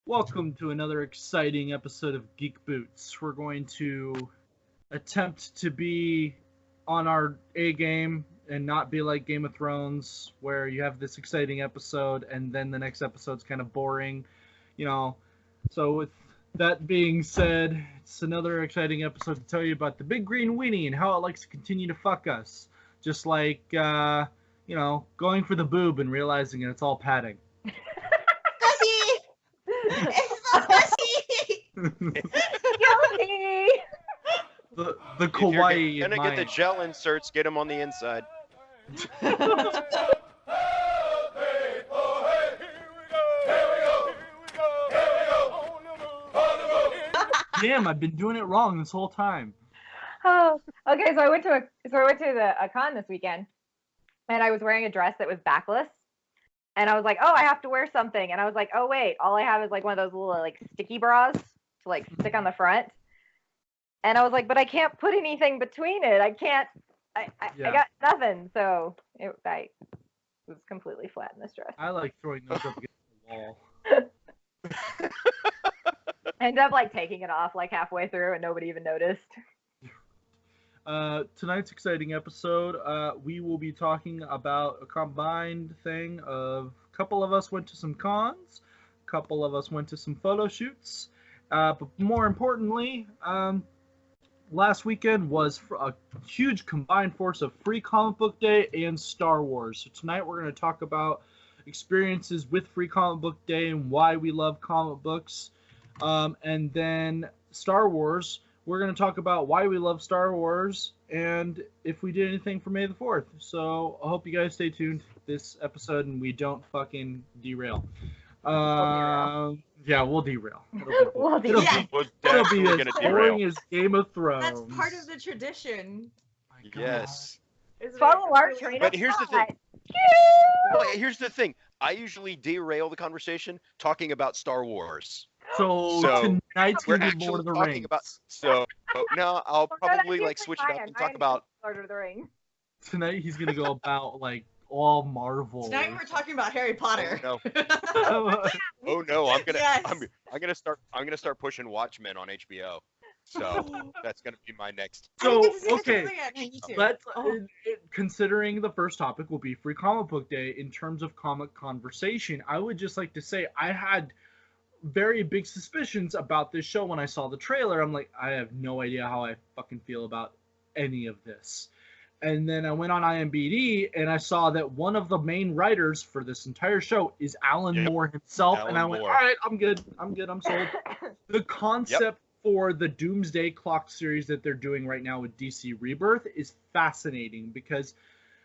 Welcome to another exciting episode of Geek Boots. We're going to attempt to be on our A game and not be like Game of Thrones, where you have this exciting episode and then the next episode's kind of boring, So with that being said, it's another exciting episode to tell you about the big green weenie and how it likes to continue to fuck us. Just like, going for the boob and realizing it's all padding. It's so sexy! Guilty! The kawaii. If you're gonna get the gel inserts, get them on the inside. Damn, I've been doing it wrong this whole time. Oh, okay. So I went to a con this weekend, and I was wearing a dress that was backless. And I was like, oh, I have to wear something. And I was like, oh, wait, all I have is like one of those little like sticky bras to like stick on the front. And I was like, but I can't put anything between it. I got nothing. So I was completely flat in this dress. I like throwing those up against the wall. I ended up like taking it off like halfway through and nobody even noticed. Tonight's exciting episode, we will be talking about a combined thing of a couple of us went to some cons, a couple of us went to some photo shoots, but more importantly, last weekend was a huge combined force of Free Comic Book Day and Star Wars. So tonight we're going to talk about experiences with Free Comic Book Day and why we love comic books, and then Star Wars. We're going to talk about why we love Star Wars and if we did anything for May the 4th. So I hope you guys stay tuned to this episode and we don't fucking derail. Yeah, we'll derail. It'll be as boring as Game of Thrones. That's part of the tradition. Yes. Follow our train. But here's the thing. Well, here's the thing. I usually derail the conversation talking about Star Wars. So tonight's gonna be Lord of the Rings. No, I'll probably like switch it up and talk about Lord of the Rings. Tonight he's gonna go about like all Marvel. Tonight we're talking about Harry Potter. Oh no! I'm gonna start pushing Watchmen on HBO. So that's gonna be my next. So okay, let's considering the first topic will be Free Comic Book Day in terms of comic conversation. I would just like to say I had very big suspicions about this show when I saw the trailer. I'm like, I have no idea how I fucking feel about any of this. And then I went on IMDb and I saw that one of the main writers for this entire show is Alan Moore himself. And I went, all right, I'm good, I'm sold. The concept for the Doomsday Clock series that they're doing right now with DC Rebirth is fascinating because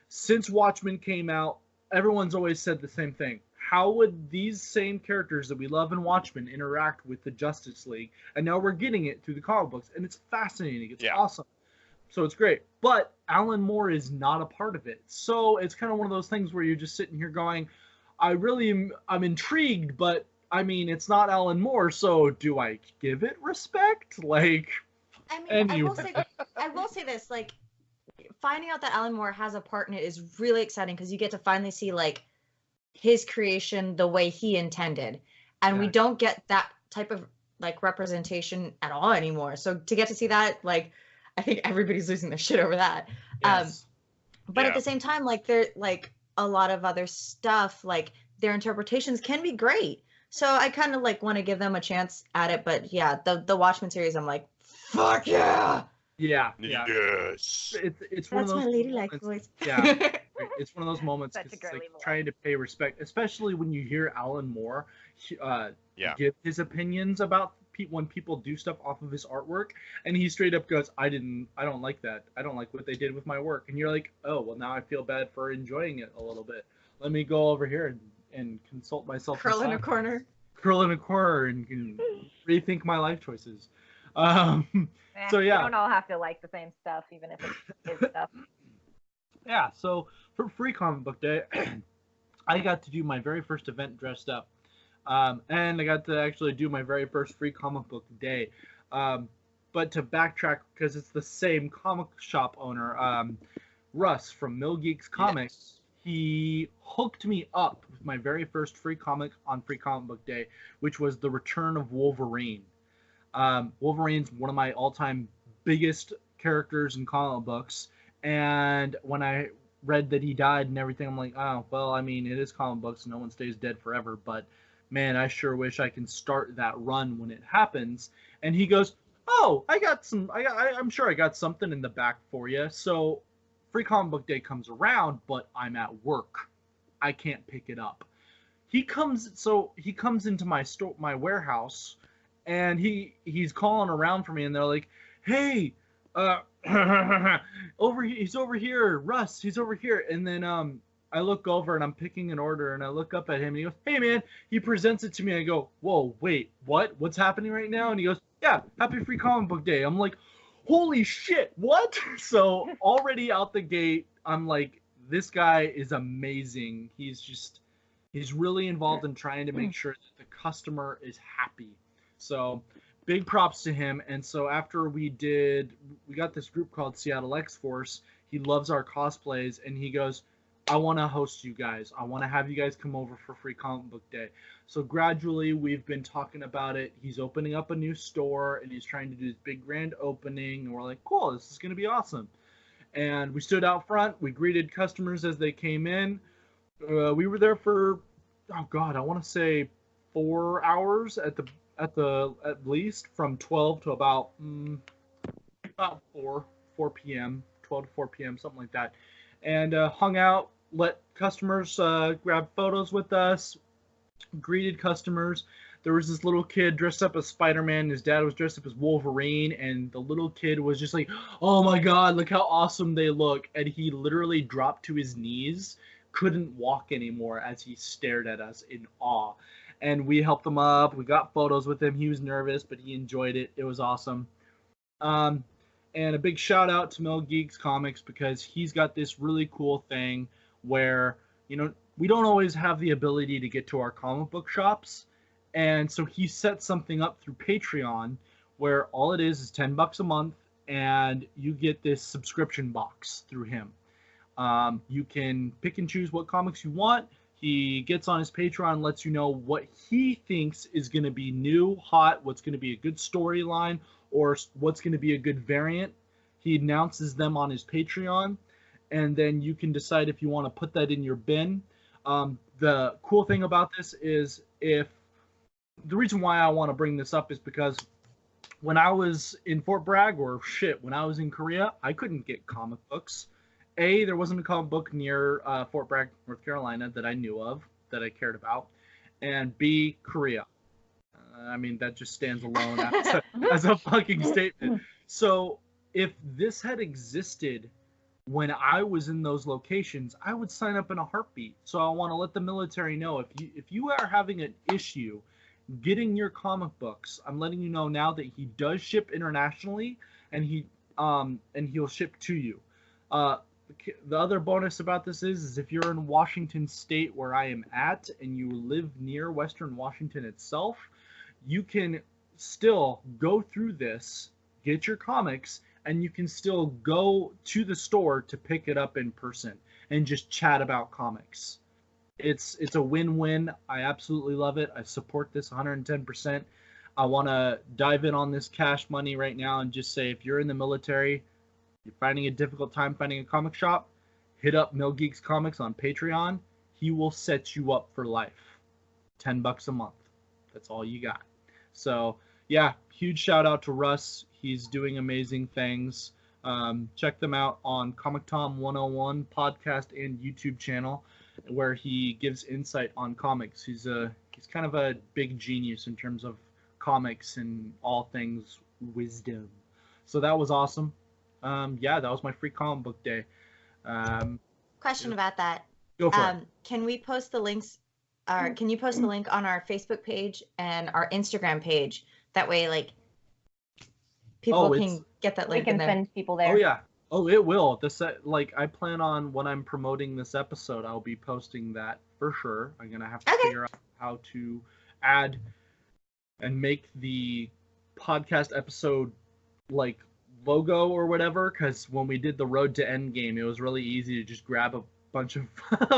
since Watchmen came out, everyone's always said the same thing. How would these same characters that we love in Watchmen interact with the Justice League? And now we're getting it through the comic books, and it's fascinating. It's awesome. So it's great. But Alan Moore is not a part of it. So it's kind of one of those things where you're just sitting here going, I'm intrigued, but I mean, it's not Alan Moore, so do I give it respect? Like, anyway. I will say this, like, finding out that Alan Moore has a part in it is really exciting because you get to finally see, like, his creation the way he intended, and we don't get that type of like representation at all anymore. So to get to see that, like, I think everybody's losing their shit over that. But at the same time, like, there like a lot of other stuff, like their interpretations can be great. So I kind of like want to give them a chance at it. But yeah, the Watchmen series, I'm like, fuck yeah. Yeah. Yes. It's one of those. That's my ladylike voice. Yeah. It's one of those moments Such a it's girly like voice. trying to pay respect, especially when you hear Alan Moore give his opinions about when people do stuff off of his artwork, and he straight up goes, I don't like that. I don't like what they did with my work. And you're like, oh, well, now I feel bad for enjoying it a little bit. Let me go over here and consult myself. Curl in a corner and rethink my life choices. So yeah, we don't all have to like the same stuff, even if it's his stuff. Yeah, so for Free Comic Book Day, I got to do my very first event dressed up. And I got to actually do my very first Free Comic Book Day. But to backtrack, because it's the same comic shop owner, Russ from Mill Geeks Comics, he hooked me up with my very first free comic on Free Comic Book Day, which was The Return of Wolverine. Wolverine's one of my all-time biggest characters in comic books, and when I read that he died and everything, I'm like, oh, well, I mean, it is comic books, no one stays dead forever, but man, I sure wish I can start that run when it happens. And he goes, oh, I'm sure I got something in the back for you. So Free Comic Book Day comes around, but I'm at work. I can't pick it up. He comes into my warehouse, and he's calling around for me, and they're like, hey, he's over here, Russ, he's over here. And then I look over and I'm picking an order, and I look up at him and he goes, hey man. He presents it to me and I go, whoa, wait, what's happening right now? And he goes, yeah, happy Free Comic Book Day. I'm like, holy shit, what? So already out the gate, I'm like, this guy is amazing. He's really involved in trying to make sure that the customer is happy. So big props to him. And so after we got this group called Seattle X-Force. He loves our cosplays, and he goes, I want to host you guys. I want to have you guys come over for Free Comic Book Day. So gradually we've been talking about it. He's opening up a new store, and he's trying to do this big grand opening, and we're like, cool, this is going to be awesome. And we stood out front. We greeted customers as they came in. We were there for, oh God, I want to say 4 hours at least, from 12 to about 4 p.m., 12 to 4 p.m., something like that. And hung out, let customers grab photos with us, greeted customers. There was this little kid dressed up as Spider-Man. His dad was dressed up as Wolverine, and the little kid was just like, oh my God, look how awesome they look. And he literally dropped to his knees, couldn't walk anymore as he stared at us in awe. And we helped him up. We got photos with him. He was nervous, but he enjoyed it. It was awesome. And a big shout out to Mel Geeks Comics, because he's got this really cool thing where, we don't always have the ability to get to our comic book shops. And so he set something up through Patreon where all it is $10 a month, and you get this subscription box through him. You can pick and choose what comics you want. He gets on his Patreon and lets you know what he thinks is going to be new, hot, what's going to be a good storyline, or what's going to be a good variant. He announces them on his Patreon, and then you can decide if you want to put that in your bin. The cool thing about this is, the reason why I want to bring this up is because when I was in Fort Bragg, when I was in Korea, I couldn't get comic books. A, there wasn't a comic book near Fort Bragg, North Carolina that I knew of, that I cared about. And B, Korea. I mean, that just stands alone as a fucking statement. So if this had existed when I was in those locations, I would sign up in a heartbeat. So I want to let the military know, if you are having an issue getting your comic books, I'm letting you know now that he does ship internationally, and he'll ship to you. The other bonus about this is if you're in Washington State, where I am at, and you live near Western Washington itself, you can still go through this, get your comics, and you can still go to the store to pick it up in person and just chat about comics. It's a win-win. I absolutely love it. I support this 110%. I want to dive in on this cash money right now and just say, if you're in the military, you're finding a difficult time finding a comic shop, hit up Mel Geeks Comics on Patreon. He will set you up for life. $10 a month. That's all you got. So, yeah, huge shout out to Russ. He's doing amazing things. Check them out on Comic Tom 101 podcast and YouTube channel, where he gives insight on comics. He's kind of a big genius in terms of comics and all things wisdom. So that was awesome. Yeah, that was my Free Comic Book Day. Question about that. Go for it. Can we post the links, or can you post the link on our Facebook page and our Instagram page? That way, like, people can get that link. We can send people there. Oh yeah. Oh, it will. I plan on, when I'm promoting this episode, I'll be posting that for sure. I'm gonna have to figure out how to add and make the podcast episode logo or whatever, because when we did the Road to Endgame, it was really easy to just grab bunch of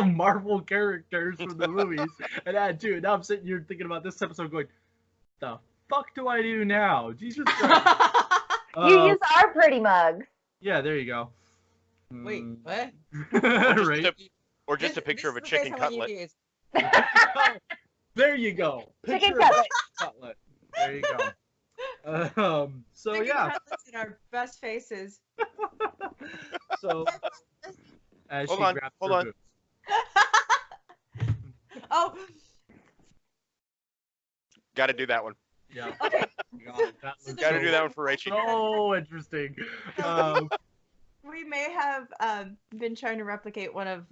Marvel characters from the movies and add to it. Now I'm sitting here thinking about this episode going, the fuck do I do now? Jesus Christ. You use our pretty mugs. Yeah, there you go. Wait, what? Right? Or just a picture of a chicken cutlet. There you go. Chicken cutlet. Cutlet. There you go. So chicken yeah. cutlets in our best faces. So as hold she on, grabs hold her on. boots. Oh. Got to do that one. Yeah. Okay. Got to do that one for Rachel. Oh, interesting. We may have been trying to replicate one of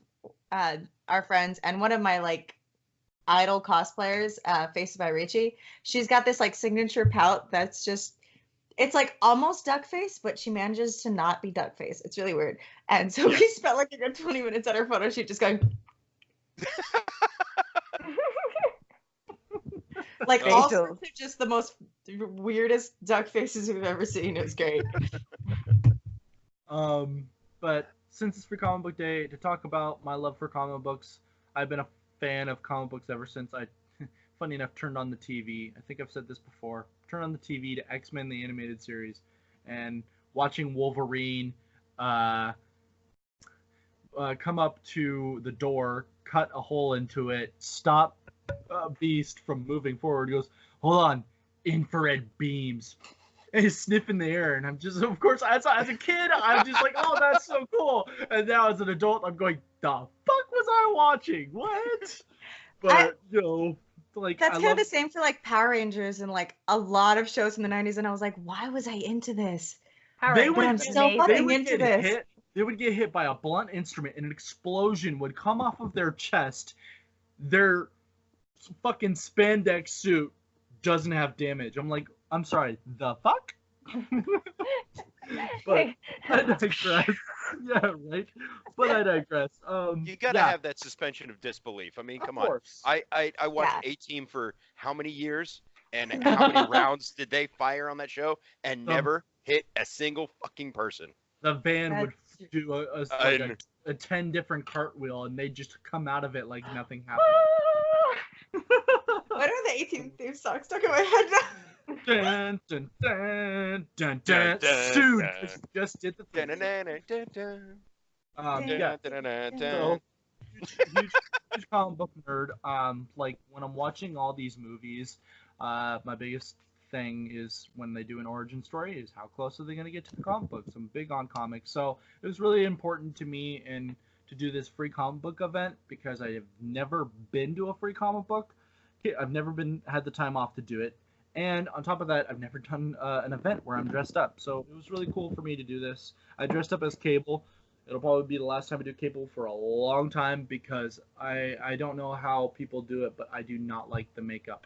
our friends and one of my like idol cosplayers, Faced by Richie. She's got this like signature pout that's just, it's like almost duck face, but she manages to not be duck face. It's really weird. And so we spent like a good 20 minutes at her photo shoot just going like all sorts of just the most weirdest duck faces we've ever seen. It was great. But since it's Free Comic Book Day, to talk about my love for comic books, I've been a fan of comic books ever since I, funny enough, turned on the TV. I think I've said this before. Turned on the TV to X-Men the Animated Series, and watching Wolverine come up to the door, cut a hole into it, stop Beast from moving forward. He goes, hold on, infrared beams. And he's sniffing the air, and I'm just, of course, as a kid, I'm just like, oh, that's so cool. And now as an adult, I'm going, the fuck was I watching? What? But, you know, like, that's kind of the same for like Power Rangers and like a lot of shows in the 90s, and I was like, why was I into this? They would get hit by a blunt instrument, and an explosion would come off of their chest. Their fucking spandex suit doesn't have damage. I'm like, I'm sorry, the fuck? But I digress. Yeah, right. But I digress. You gotta have that suspension of disbelief. I mean, come on. I watched A-Team for how many years, and how many rounds did they fire on that show, and never hit a single fucking person. The van would do a 10 different cartwheel, and they'd just come out of it like nothing happened. What are the A-Team theme songs stuck in my head now? Dun, dun, dun, dun, dun. Soon just did the thing. Yeah. So, huge comic book nerd. Like when I'm watching all these movies, my biggest thing is when they do an origin story is how close are they going to get to the comic books. I'm big on comics, so it was really important to me and to do this free comic book event because I have never been to a free comic book. I've never had the time off to do it. And on top of that, I've never done an event where I'm dressed up. So it was really cool for me to do this. I dressed up as Cable. It'll probably be the last time I do Cable for a long time because I don't know how people do it, but I do not like the makeup.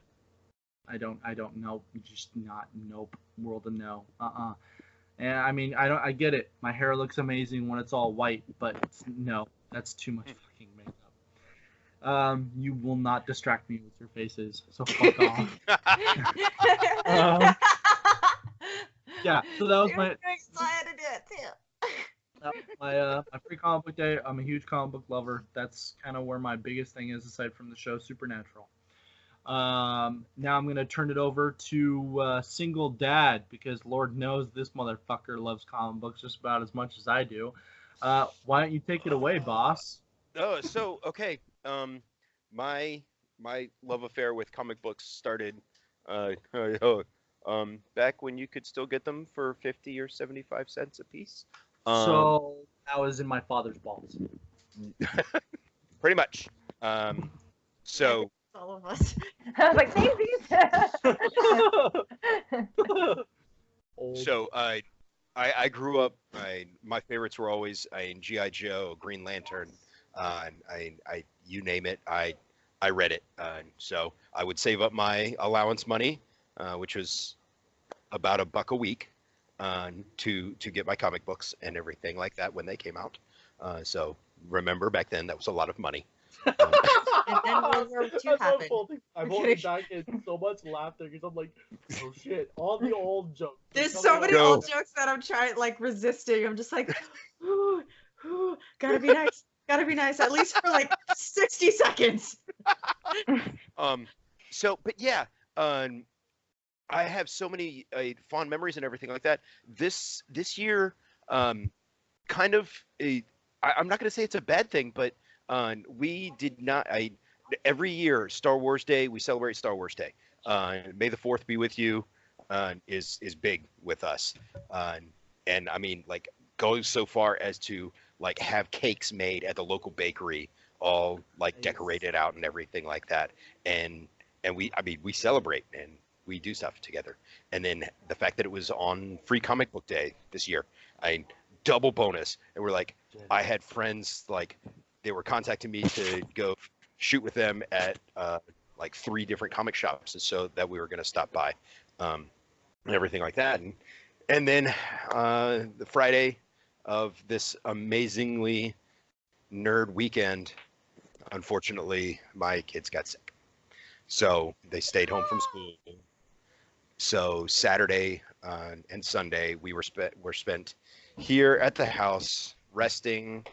I don't know. Just not. Nope. World of no. And I mean, I get it. My hair looks amazing when it's all white, but no, that's too much fucking makeup. You will not distract me with your faces, so fuck off. Yeah, so that was my excited to do it too. my free comic book day. I'm a huge comic book lover. That's kind of where my biggest thing is, aside from the show Supernatural. Now I'm gonna turn it over to Single Dad because Lord knows this motherfucker loves comic books just about as much as I do. Why don't you take it away, boss? Oh, so okay. My love affair with comic books started back when you could still get them for 50 or 75 cents a piece. So that was in my father's balls. Pretty much. So all of us. I was like, these. So I grew up. My favorites were always G.I. Joe, Green Lantern. You name it, I read it. So I would save up my allowance money, which was about $1 a week, to get my comic books and everything like that when they came out. So remember back then that was a lot of money. And then World War II happened. I'm holding back in so much laughter because I'm like, oh shit, all the old jokes. There's so many old jokes that I'm trying resisting. I'm just like, gotta be nice. Gotta be nice, at least for like 60 seconds. But yeah, I have so many fond memories and everything like that. This year, kind of, I'm not going to say it's a bad thing, but we did not. Every year, Star Wars Day, we celebrate Star Wars Day. May the 4th be with you is big with us, and I mean, like, goes so far as to like have cakes made at the local bakery, all like decorated out and everything like that, and we celebrate and we do stuff together. And then the fact that it was on Free Comic Book Day this year, double bonus. And we're like, I had friends, like, they were contacting me to go shoot with them at like 3 different comic shops, and so that we were going to stop by, and everything like that. And then the Friday of this amazingly nerd weekend, unfortunately, my kids got sick, so they stayed home from school. So Saturday and Sunday we were spent here at the house, resting,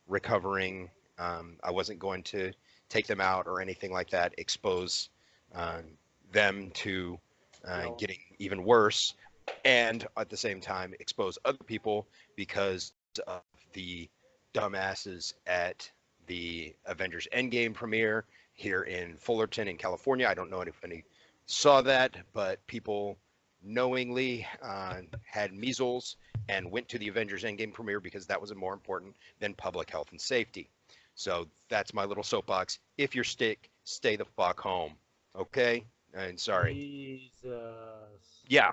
recovering. I wasn't going to take them out or anything like that, expose them to getting even worse, and at the same time expose other people because of the dumbasses at the Avengers Endgame premiere here in Fullerton in California. I don't know if any saw that, but people knowingly had measles and went to the Avengers Endgame premiere because that was more important than public health and safety. So that's my little soapbox. If you're sick, stay the fuck home. Okay? And sorry. Jesus. Yeah.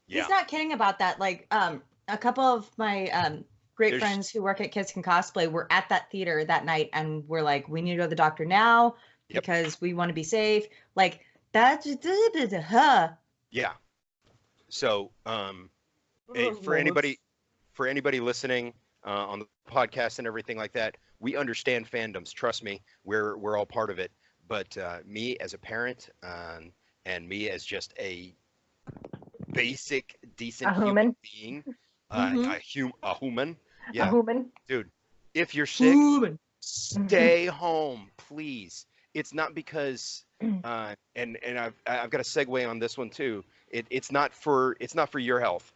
He's not kidding about that. Like, a couple of my great friends who work at Kids Can Cosplay were at that theater that night, and we're like, we need to go to the doctor now because we want to be safe. Like, that's yeah. So, hey, for anybody listening on the podcast and everything like that, we understand fandoms. Trust me, we're all part of it. But me as a parent, and me as just a basic, decent human being, a human, yeah, a human, dude. If you're sick, stay home, please. It's not because, and I've got a segue on this one too. It's not for your health.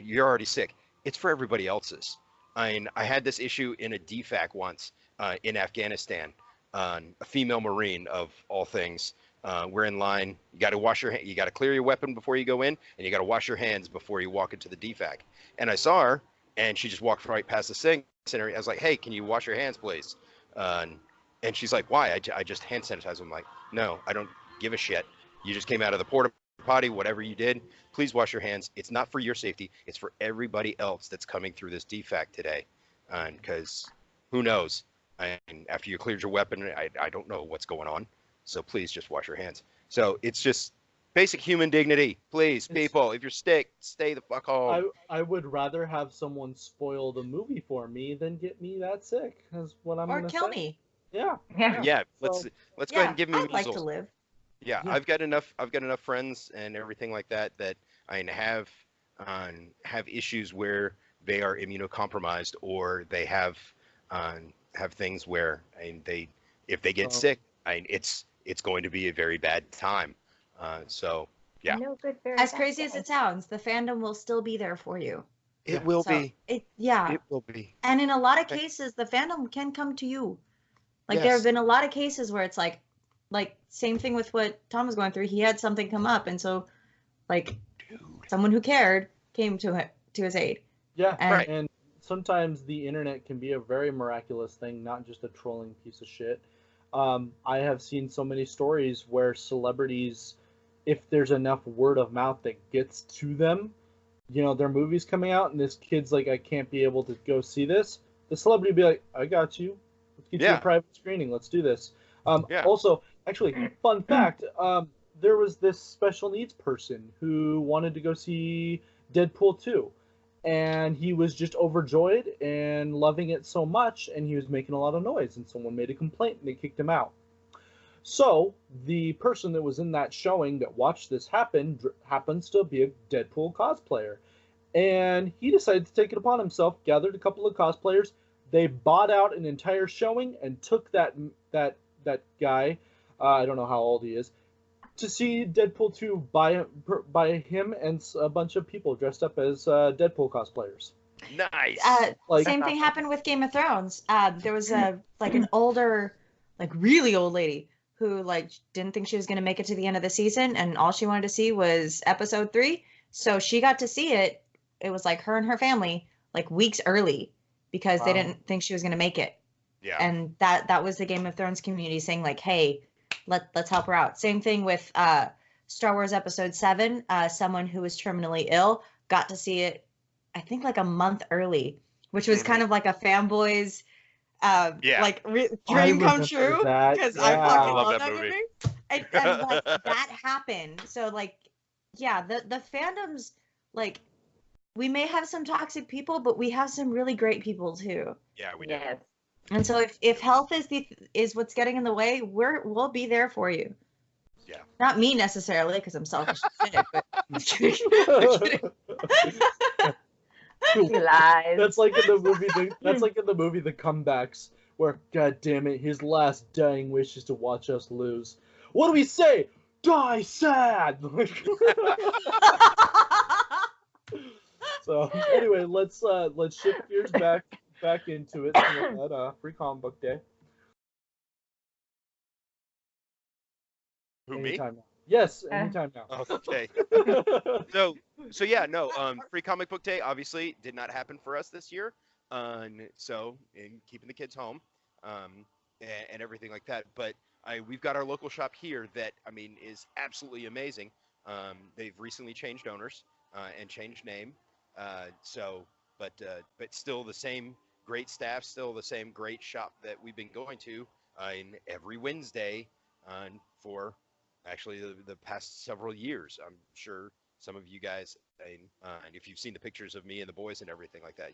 You're already sick. It's for everybody else's. I had this issue in a DFAC once in Afghanistan. A female Marine of all things. We're in line. You got to wash your hand. You got to clear your weapon before you go in, and you got to wash your hands before you walk into the DFAC. And I saw her, and she just walked right past the sink center. I was like, "Hey, can you wash your hands, please?" And she's like, "Why? I just hand sanitize." I'm like, "No, I don't give a shit. You just came out of the porta potty, whatever you did. Please wash your hands. It's not for your safety. It's for everybody else that's coming through this DFAC today. Because who knows? And after you cleared your weapon, I don't know what's going on. So please just wash your hands." So it's just basic human dignity. Please, people, if you're sick, stay the fuck home. I would rather have someone spoil the movie for me than get me that sick. That's what I'm gonna say. Or kill me. Yeah. Let's go ahead and give me I'd like to live. Yeah, I've got enough friends and everything like that I have issues where they are immunocompromised, or they have things where if they get sick, it's going to be a very bad time. So yeah. No good, as crazy as it sounds, the fandom will still be there for you. It will be. It will be. And in a lot of cases, the fandom can come to you. Like there have been a lot of cases where it's like same thing with what Tom was going through. He had something come up, and so someone who cared came to his aid. Yeah, and sometimes the internet can be a very miraculous thing, not just a trolling piece of shit. I have seen so many stories where celebrities, if there's enough word of mouth that gets to them, their movie's coming out and this kid's like, I can't be able to go see this. The celebrity will be like, I got you. Let's get you a private screening. Let's do this. Also, actually, fun fact, there was this special needs person who wanted to go see Deadpool 2. And he was just overjoyed and loving it so much, and he was making a lot of noise, and someone made a complaint, and they kicked him out. So, the person that was in that showing that watched this happen happens to be a Deadpool cosplayer. And he decided to take it upon himself, gathered a couple of cosplayers. they bought out an entire showing and took that guy, I don't know how old he is, to see Deadpool 2 by him and a bunch of people dressed up as Deadpool cosplayers. Nice. Same thing happened with Game of Thrones. There was an older, really old lady who didn't think she was going to make it to the end of the season, and all she wanted to see was episode 3. So she got to see it. It was her and her family weeks early because they didn't think she was going to make it. Yeah. And that was the Game of Thrones community saying hey, let's help her out. Same thing with Star Wars Episode 7. Someone who was terminally ill got to see it, I think a month early, which was kind of like a fanboy's dream come true, because I fucking love that movie. And that happened. So the fandoms, we may have some toxic people, but we have some really great people too. Yeah, we do. Yes. And so if health is what's getting in the way, we'll be there for you. Yeah. Not me necessarily, because I'm selfish as shit, but I'm kidding. Lies. That's like in the movie. The Comebacks, where God damn it, his last dying wish is to watch us lose. What do we say? Die sad. So anyway, let's shift gears back into it at Free Comic Book Day. Who, anytime me? Now. Yes, anytime now. Okay. So yeah, no. Free Comic Book Day obviously did not happen for us this year. So in keeping the kids home, and everything like that. But we've got our local shop here that is absolutely amazing. They've recently changed owners and changed name. But still the same great staff, still the same great shop that we've been going to every Wednesday for actually the past several years. I'm sure some of you guys, and if you've seen the pictures of me and the boys and everything like that,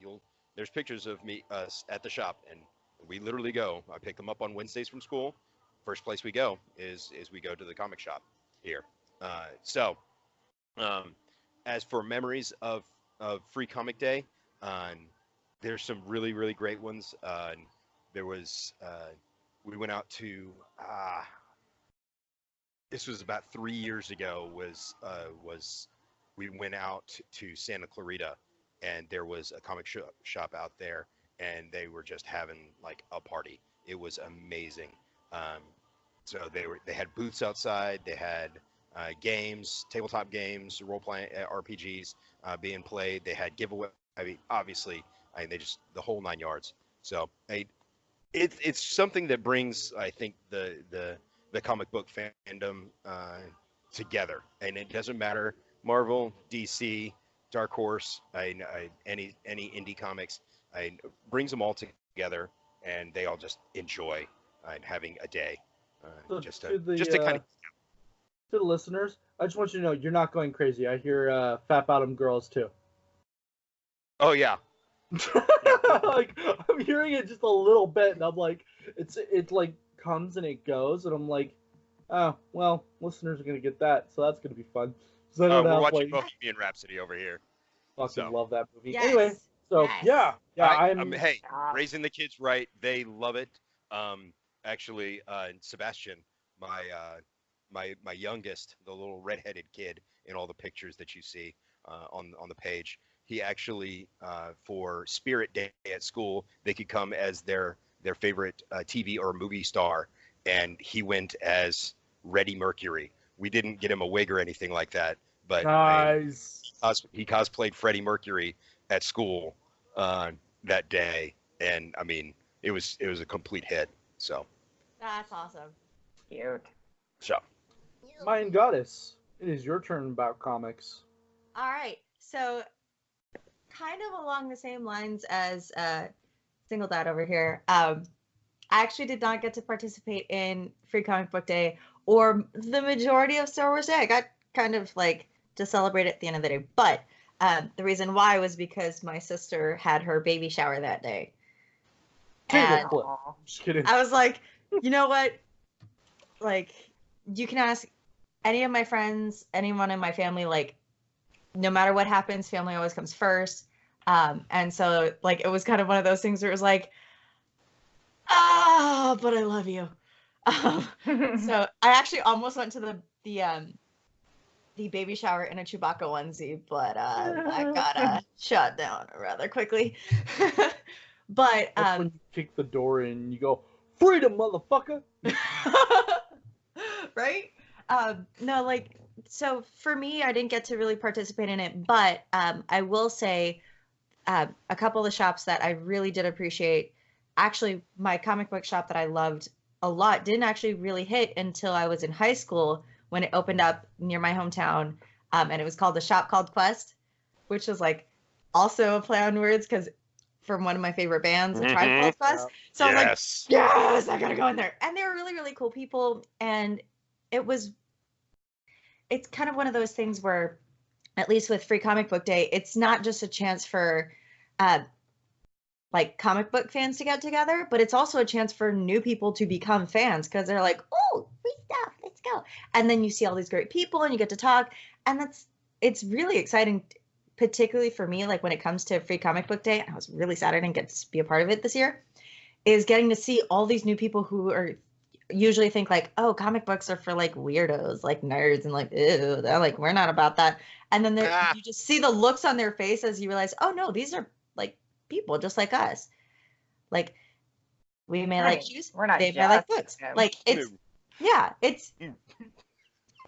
there's pictures of us at the shop, and we literally go. I pick them up on Wednesdays from school. First place we go is we go to the comic shop here. As for memories of Free Comic Day, there's some really, really great ones. There was we went out to this was about 3 years ago. We went out to Santa Clarita, and there was a comic shop out there, and they were just having a party. It was amazing. So they had booths outside. They had games, tabletop games, role-playing RPGs being played. They had giveaway. Obviously, they just the whole 9 yards. So it's something that brings, I think, the comic book fandom together, and it doesn't matter Marvel, DC, Dark Horse, any indie comics, brings them all together, and they all just enjoy having a day. Just to kind of. To the listeners, I just want you to know you're not going crazy. I hear Fat Bottom Girls too. Oh yeah. I'm hearing it just a little bit, and I'm like, it comes and it goes, and I'm like, oh well, listeners are gonna get that, so that's gonna be fun. So we're watching Bohemian Rhapsody over here. Fucking love that movie. Yes. Anyway, so yes. Hey, raising the kids right, they love it. Actually, Sebastian, my youngest, the little redheaded kid in all the pictures that you see on the page, he actually for Spirit Day at school, they could come as their favorite TV or movie star, and he went as Freddie Mercury. We didn't get him a wig or anything like that, but nice. He cosplayed Freddie Mercury at school that day, and it was a complete hit. So that's awesome. Cute. So, Mayan Goddess, it is your turn about comics. All right, so kind of along the same lines as Single Dad over here. I actually did not get to participate in Free Comic Book Day or the majority of Star Wars Day. I got kind of to celebrate at the end of the day, but the reason why was because my sister had her baby shower that day. And just kidding. I was like, you know what? You can ask any of my friends, anyone in my family, no matter what happens, family always comes first. And so, it was kind of one of those things where it was but I love you. So I actually almost went to the baby shower in a Chewbacca onesie, but I got shut down rather quickly. But That's when you kick the door in and you go, freedom, motherfucker! Right? No, like, so for me, I didn't get to really participate in it, but I will say a couple of the shops that I really did appreciate. Actually, my comic book shop that I loved a lot didn't actually really hit until I was in high school when it opened up near my hometown, and it was called the Shop Called Quest, which was like also a play on words because from one of my favorite bands, A Tribe Called Quest. So I was like, yes, I gotta go in there. And they were really, really cool people. And it's kind of one of those things where, at least with Free Comic Book Day, it's not just a chance for like comic book fans to get together, but it's also a chance for new people to become fans because they're like, oh, free stuff, let's go. And then you see all these great people and you get to talk. And it's really exciting, particularly for me, like when it comes to Free Comic Book Day. I was really sad I didn't get to be a part of it this year, is getting to see all these new people who are usually think like, oh, comic books are for like weirdos, like nerds, and like, ew, they're like, we're not about that. And then you just see the looks on their face as you realize, oh no, these are like people just like us. Like we may like shoes, we're not they may like books. Like it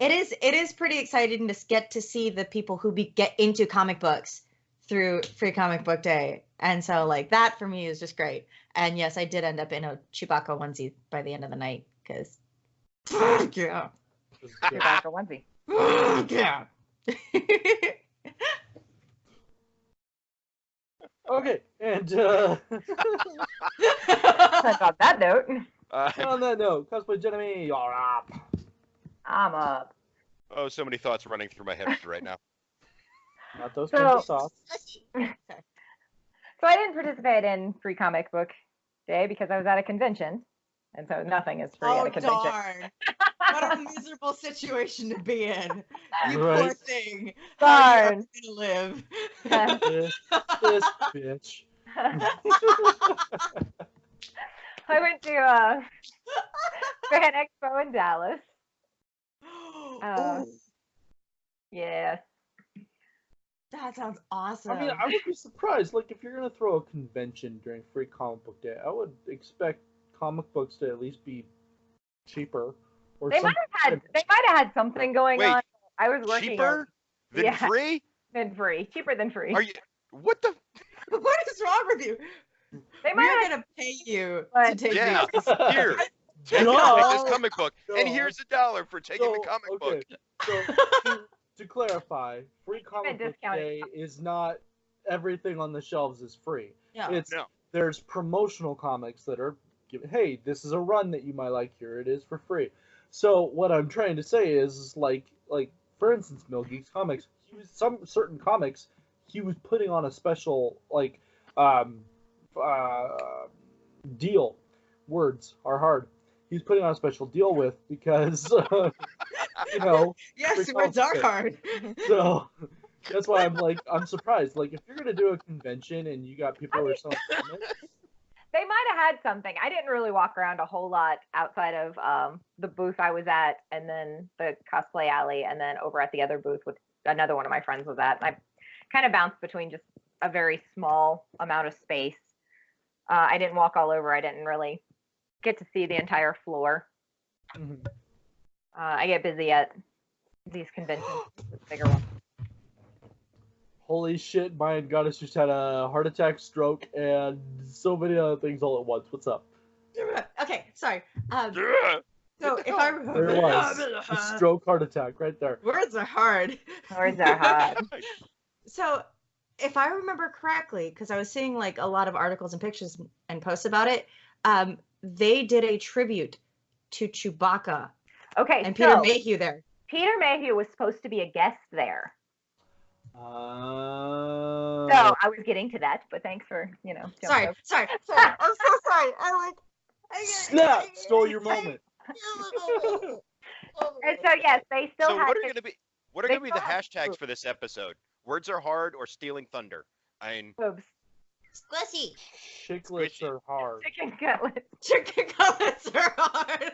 is pretty exciting to get to see the people who get into comic books through Free Comic Book Day. And so like that for me is just great. And yes, I did end up in a Chewbacca onesie by the end of the night because yeah. Chewbacca onesie. Yeah. Okay, and On that note. On that note, Cosplay Jeremy, you're up. I'm up. Oh, so many thoughts running through my head right now. Not those kinds of thoughts. So I didn't participate in Free Comic Book Day because I was at a convention, and so nothing is free at a convention. Oh, darn. What a miserable situation to be in. You poor thing. Darn. How are you gonna live? This bitch. I went to Fan Expo in Dallas. Yeah. That sounds awesome. I mean, I would be surprised. Like, if you're gonna throw a convention during Free Comic Book Day, I would expect comic books to at least be cheaper. Or They might have had something going on. I was working. Cheaper than free? Than free. Cheaper than free. Are you? What the? What is wrong with you? We're gonna pay you to take these. Here. Take this comic book, and here's $1 for taking the comic book. So, to clarify, Free Comic Book Day is not everything on the shelves is free. Yeah. There's promotional comics that are given. Hey, this is a run that you might like. Here it is for free. So what I'm trying to say is like for instance, Mill Geeks Comics. Some certain comics, he was putting on a special deal. Words are hard. He's putting on a special deal with because yes, words are hard. So that's why I'm surprised. Like if you're gonna do a convention and you got people who are selling comics, they might have had something. I didn't really walk around a whole lot outside of the booth I was at, and then the cosplay alley, and then over at the other booth with another one of my friends was at. I kind of bounced between just a very small amount of space. I didn't walk all over. I didn't really get to see the entire floor. Mm-hmm. I get busy at these conventions, bigger ones. Holy shit, my goddess just had a heart attack, stroke, and so many other things all at once. What's up? Okay, sorry. So if I remember, there it was. A stroke, heart attack, right there. Words are hard. Words are hard. So if I remember correctly, because I was seeing like a lot of articles and pictures and posts about it, they did a tribute to Chewbacca. Okay, and Peter Mayhew there. Peter Mayhew was supposed to be a guest there. So I was getting to that, but thanks for Sorry. I'm so sorry. Snap! Stole your moment. And so yes, they still. So what are going to be? What are going to be the hashtags for this episode? Words are hard or stealing thunder? I mean, boobs. Squishy. Chiclets are hard. Chicken cutlets. Chicken cutlets are hard.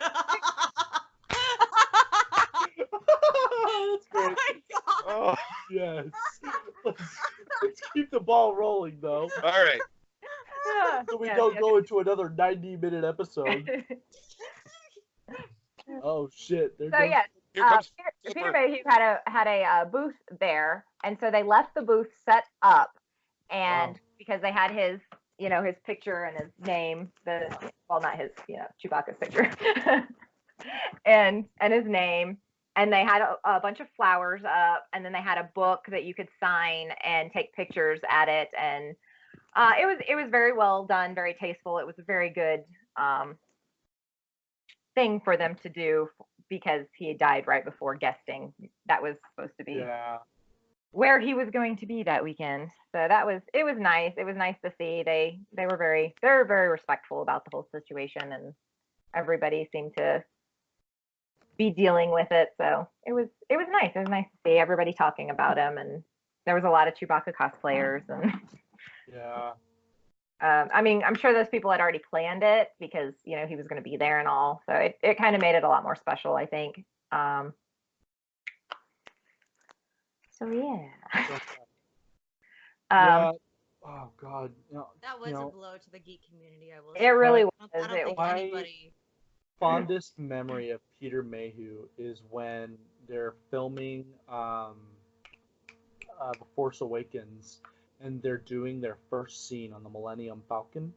That's great. Oh my god. Oh, Yes. Let's keep the ball rolling, though. all right. So we don't go into another 90-minute episode. Oh shit! So yes, Here comes Peter Mayhew had a booth there, and so they left the booth set up, and because they had his his picture and his name, not his Chewbacca's picture, and his name, and they had a bunch of flowers up, and then they had a book that you could sign and take pictures at it, and it was very well done, very tasteful. It was a very good thing for them to do because he had died right before guesting. That was supposed to be where he was going to be that weekend. So it was nice. It was nice to see. They were very respectful about the whole situation, and everybody seemed to be dealing with it. So it was nice. It was nice to see everybody talking about him, and there was a lot of Chewbacca cosplayers and yeah. I mean, I'm sure those people had already planned it because he was going to be there and all. So it kind of made it a lot more special, I think. So yeah. Yeah. Oh god. No, That was a blow to the geek community. I will say. It really was. I don't think anybody. Fondest memory of Peter Mayhew is when they're filming The Force Awakens, and they're doing their first scene on the Millennium Falcon.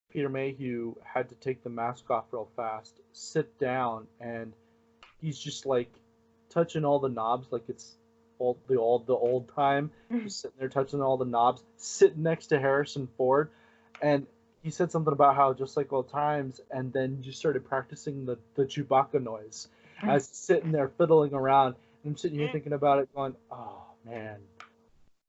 Peter Mayhew had to take the mask off real fast, sit down, and he's just like touching all the knobs like it's the old time. Just sitting there touching all the knobs, sitting next to Harrison Ford, and he said something about how just like old times, and then just started practicing the Chewbacca noise as sitting there fiddling around. And I'm sitting here thinking about it, going, "Oh man,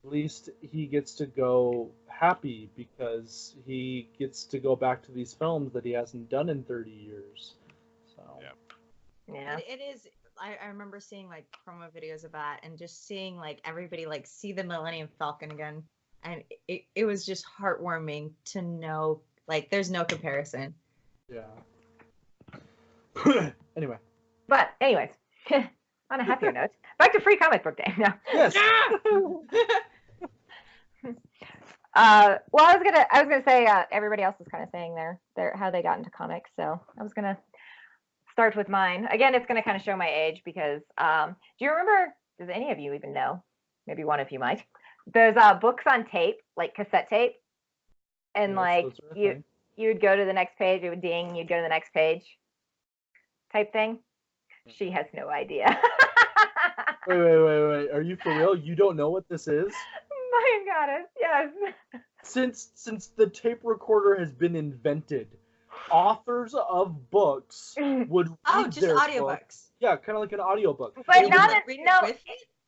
at least he gets to go happy because he gets to go back to these films that he hasn't done in 30 years." So yeah, it is. I remember seeing like promo videos of that and just seeing like everybody like see the Millennium Falcon again, and it was just heartwarming to know like there's no comparison. yeah. Anyway. But anyways, on a happier note, back to Free Comic Book Day now. Yes. Well, I was gonna say everybody else was kind of saying their how they got into comics, so I was gonna start with mine. Again, it's gonna kind of show my age because do you remember? Does any of you even know? Maybe one of you might. There's books on tape, like cassette tape, and you'd go to the next page, it would ding, you'd go to the next page, type thing. She has no idea. Wait. Are you for real? You don't know what this is? My goddess, yes. Since the tape recorder has been invented, authors of books would read just their audiobooks. book. Yeah, kind of like an audiobook. But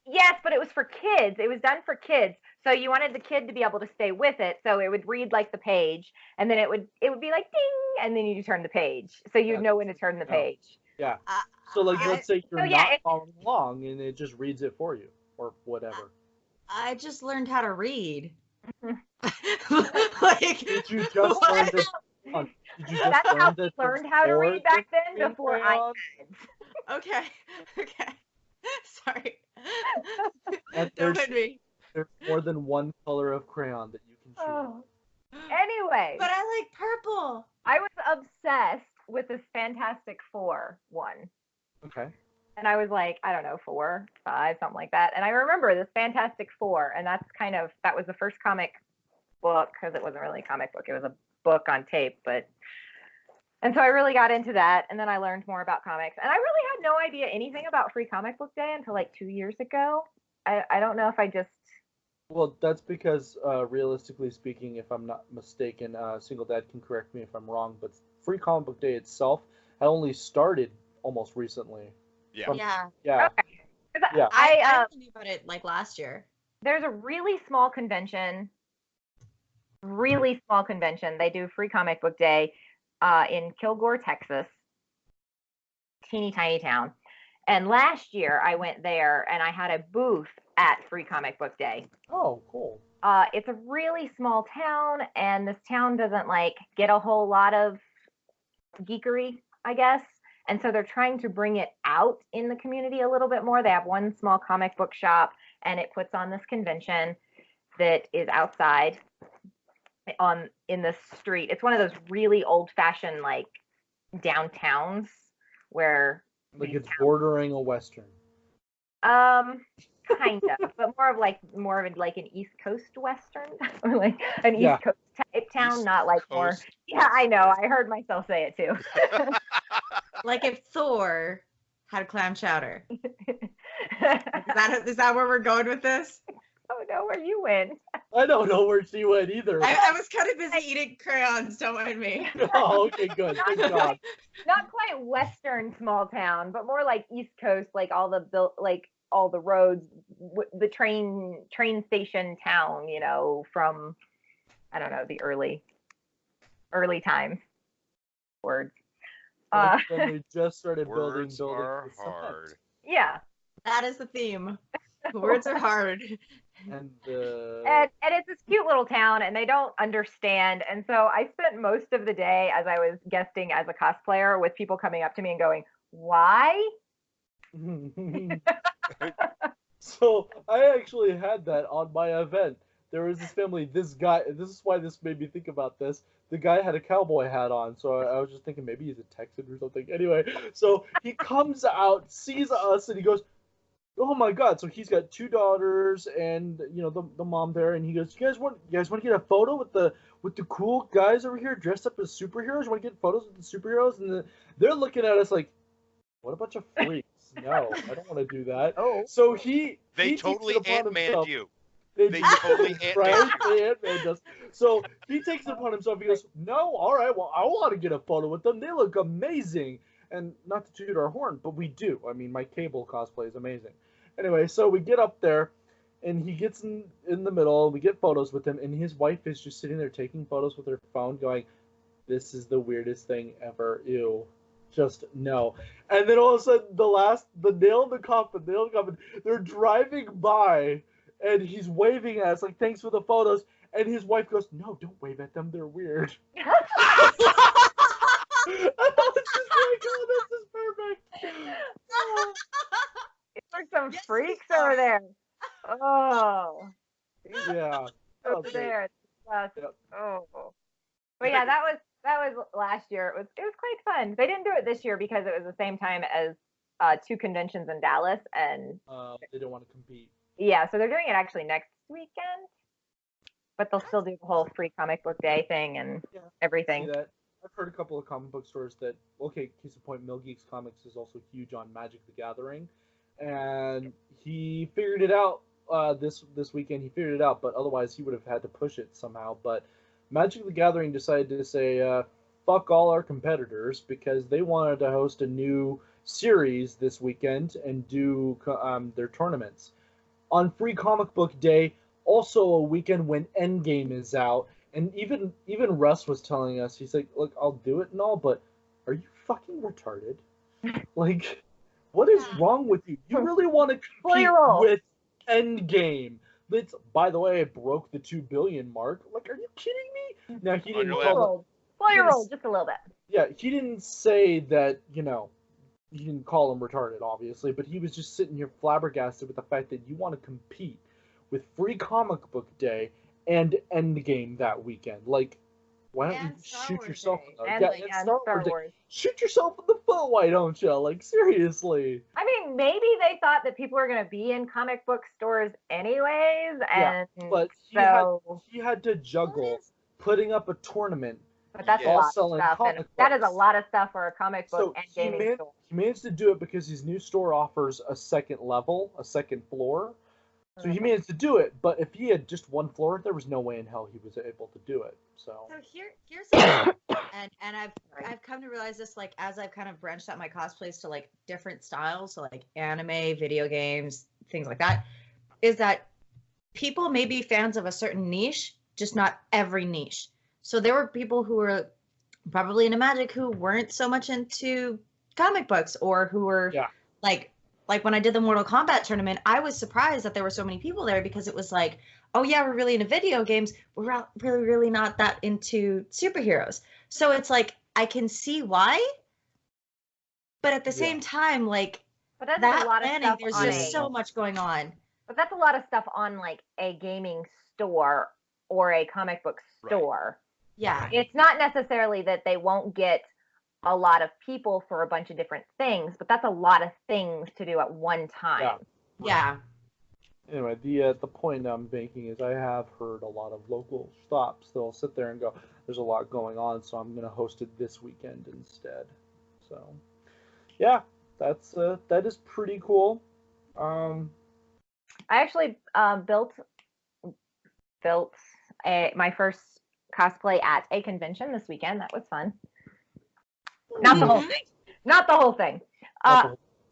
yes, but it was for kids. It was done for kids. So you wanted the kid to be able to stay with it. So it would read like the page, and then it would be like ding, and then you turn the page. So you'd know when to turn the page. Yeah. So like let's say you're not following along and it just reads it for you or whatever. I just learned how to read. Did you just learn this? That's how we learned how to read back then before I did. Okay. Sorry. And Don't hit me. There's more than one color of crayon that you can choose. Oh. Anyway. But I like purple. I was obsessed with this Fantastic Four one. Okay. And I was like, I don't know, 4, 5, something like that. And I remember this Fantastic Four, and that was the first comic book, because it wasn't really a comic book, it was a book on tape, and so I really got into that, and then I learned more about comics. And I really had no idea anything about Free Comic Book Day until like 2 years ago. I don't know if I just... Well, that's because, realistically speaking, if I'm not mistaken, Single Dad can correct me if I'm wrong, but Free Comic Book Day itself had only started almost recently. Yeah. Yeah. Okay. Yeah. I knew about it like last year. There's a really small convention. They do Free Comic Book Day in Kilgore, Texas. Teeny tiny town. And last year I went there and I had a booth at Free Comic Book Day. Oh, cool. it's a really small town, and this town doesn't like get a whole lot of geekery, I guess. And so they're trying to bring it out in the community a little bit more. They have one small comic book shop, and it puts on this convention that is outside in the street. It's one of those really old-fashioned like downtowns where like it's bordering a western. Kind of, but more of like an East Coast Western, or like an East Coast type town, East not like Coast more. Yeah, I know. I heard myself say it too. Like if Thor had clam chowder. Is that where we're going with this? I don't know where you went. I don't know where she went either. I was kind of busy eating crayons. Don't mind me. Oh, okay, good. Good job. Not quite Western small town, but more like East Coast, like all the roads, the train station town, you know, from, I don't know, the early times. Words. Like when they just started building Words are hard. Yeah. That is the theme. The words are hard. And it's this cute little town, and they don't understand. And so I spent most of the day, as I was guesting as a cosplayer, with people coming up to me and going, "Why?" So I actually had that on my event. There was this family, this guy, this is why this made me think about this. The guy had a cowboy hat on, so I was just thinking maybe he's a Texan or something. Anyway, so he comes out, sees us, and he goes, "Oh my God!" So he's got 2 daughters and the mom there, and he goes, "You guys want to get a photo with the cool guys over here dressed up as superheroes? You want to get photos with the superheroes?" And they're looking at us like, "What a bunch of freaks!" No, I don't want to do that. Oh, so they totally Ant-Manned you. They totally right? They Ant-Manned us. So he takes it upon himself. He goes, "No, all right, well, I want to get a photo with them. They look amazing." And not to toot our horn, but we do. I mean, my Cable cosplay is amazing. Anyway, so we get up there, and he gets in the middle. We get photos with him, and his wife is just sitting there taking photos with her phone, going, "This is the weirdest thing ever. Ew. Just no." And then all of a sudden, the nail in the coffin, they're driving by, and he's waving at us like, "Thanks for the photos." And his wife goes, "No, don't wave at them. They're weird." I was just like, "Oh, this is perfect." It's like some freaks over there. Oh. Yeah. Over there. Yep. Oh. But yeah, that was last year. It was quite fun. They didn't do it this year because it was the same time as 2 conventions in Dallas, and they don't want to compete. Yeah, so they're doing it actually next weekend, but they'll still do the whole free comic book day thing and everything. See that? I've heard a couple of comic book stores that, okay, case in point, Mill Geeks Comics is also huge on Magic the Gathering, and he figured it out this weekend. He figured it out, but otherwise he would have had to push it somehow. But Magic the Gathering decided to say, fuck all our competitors, because they wanted to host a new series this weekend and do their tournaments. On Free Comic Book Day, also a weekend when Endgame is out, and even Russ was telling us, he's like, "Look, I'll do it and all, but are you fucking retarded? Like, what is wrong with you? You really want to compete with Endgame? That's, by the way, it broke the 2 billion mark. Like, are you kidding me?" Now he didn't roll just a little bit. Yeah, he didn't say that, he didn't call him retarded, obviously, but he was just sitting here flabbergasted with the fact that you want to compete with Free Comic Book Day and Endgame that weekend. Like, why don't you shoot yourself? Star Wars. Shoot yourself in the foot, why don't you? Like, seriously. I mean, maybe they thought that people were going to be in comic book stores anyways, and but he had to juggle putting up a tournament. But that's a lot of stuff, and that is a lot of stuff for a comic book and gaming store. He managed to do it because his new store offers a second level, a second floor. So he managed to do it, but if he had just 1 floor, there was no way in hell he was able to do it. So here's something, and I've come to realize this, like, as I've kind of branched out my cosplays to like different styles, so like anime, video games, things like that, is that people may be fans of a certain niche, just not every niche. So there were people who were probably into magic who weren't so much into comic books, or who were like like when I did the Mortal Kombat tournament, I was surprised that there were so many people there because it was like, oh yeah, we're really into video games. We're really not that into superheroes. So it's like, I can see why, but at the same time, like, but that's that a lot of planning, stuff there's on just so much going on. But that's a lot of stuff on like a gaming store or a comic book store. Yeah. It's not necessarily that they won't get a lot of people for a bunch of different things, but that's a lot of things to do at one time. Yeah. Anyway, the point I'm making is I have heard a lot of local stops that'll sit there and go, there's a lot going on, so I'm going to host it this weekend instead. So, yeah, that is pretty cool. I actually built my first cosplay at a convention this weekend. That was fun. Not the whole thing. Not the whole thing.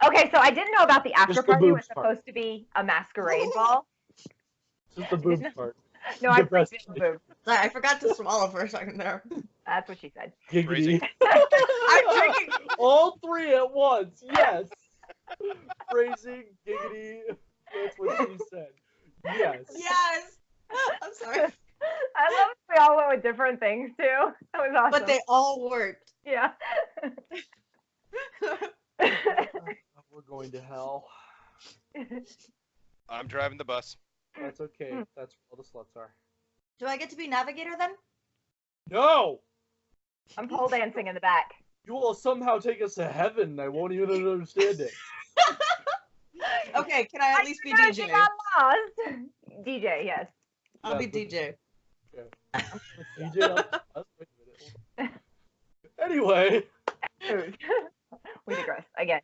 Okay, so I didn't know about the after party was supposed to be a masquerade ball. Just the boobs part. No, I forgot the boobs. Sorry, I forgot to swallow for a second there. That's what she said. Giggity. I'm drinking all three at once. Yes. Phrasing, giggity. That's what she said. Yes. Yes. I'm sorry. I love that we all went with different things too. That was awesome. But they all worked. Yeah. We're going to hell. I'm driving the bus. That's okay. That's where all the sluts are. Do I get to be navigator then? No! I'm pole dancing in the back. You will somehow take us to heaven. I won't even understand it. Okay, can I at least be DJ? I lost. DJ, yes. I'll be DJ. Okay. DJ, wait a minute. Anyway. We digress again.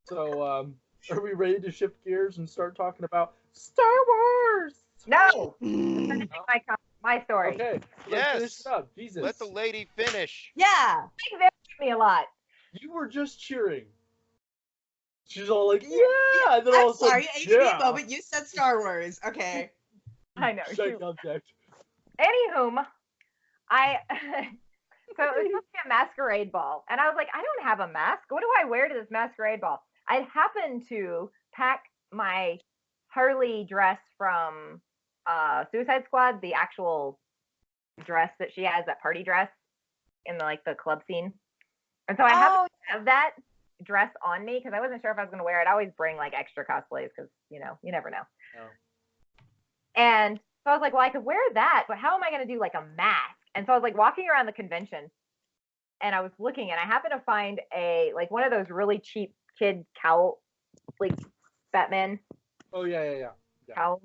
So, are we ready to shift gears and start talking about Star Wars? No! My story. Okay. Yes. Finish it up. Jesus. Let the lady finish. Yeah. They me a lot. You were just cheering. She's all like, yeah! And then all I'm of a sudden, sorry, HB moment, you said Star Wars. Okay. I know. Shite object. Anywhom, so it was supposed to be a masquerade ball. And I was like, I don't have a mask. What do I wear to this masquerade ball? I happened to pack my Harley dress from Suicide Squad, the actual dress that she has, that party dress in the club scene. And so I happened to have that dress on me because I wasn't sure if I was going to wear it. I always bring like extra cosplays because, you never know. Oh. And so I was like, well, I could wear that, but how am I going to do like a mask? And so I was like walking around the convention and I was looking and I happened to find like one of those really cheap kid cowl, like Batman. Oh, yeah. Cowl.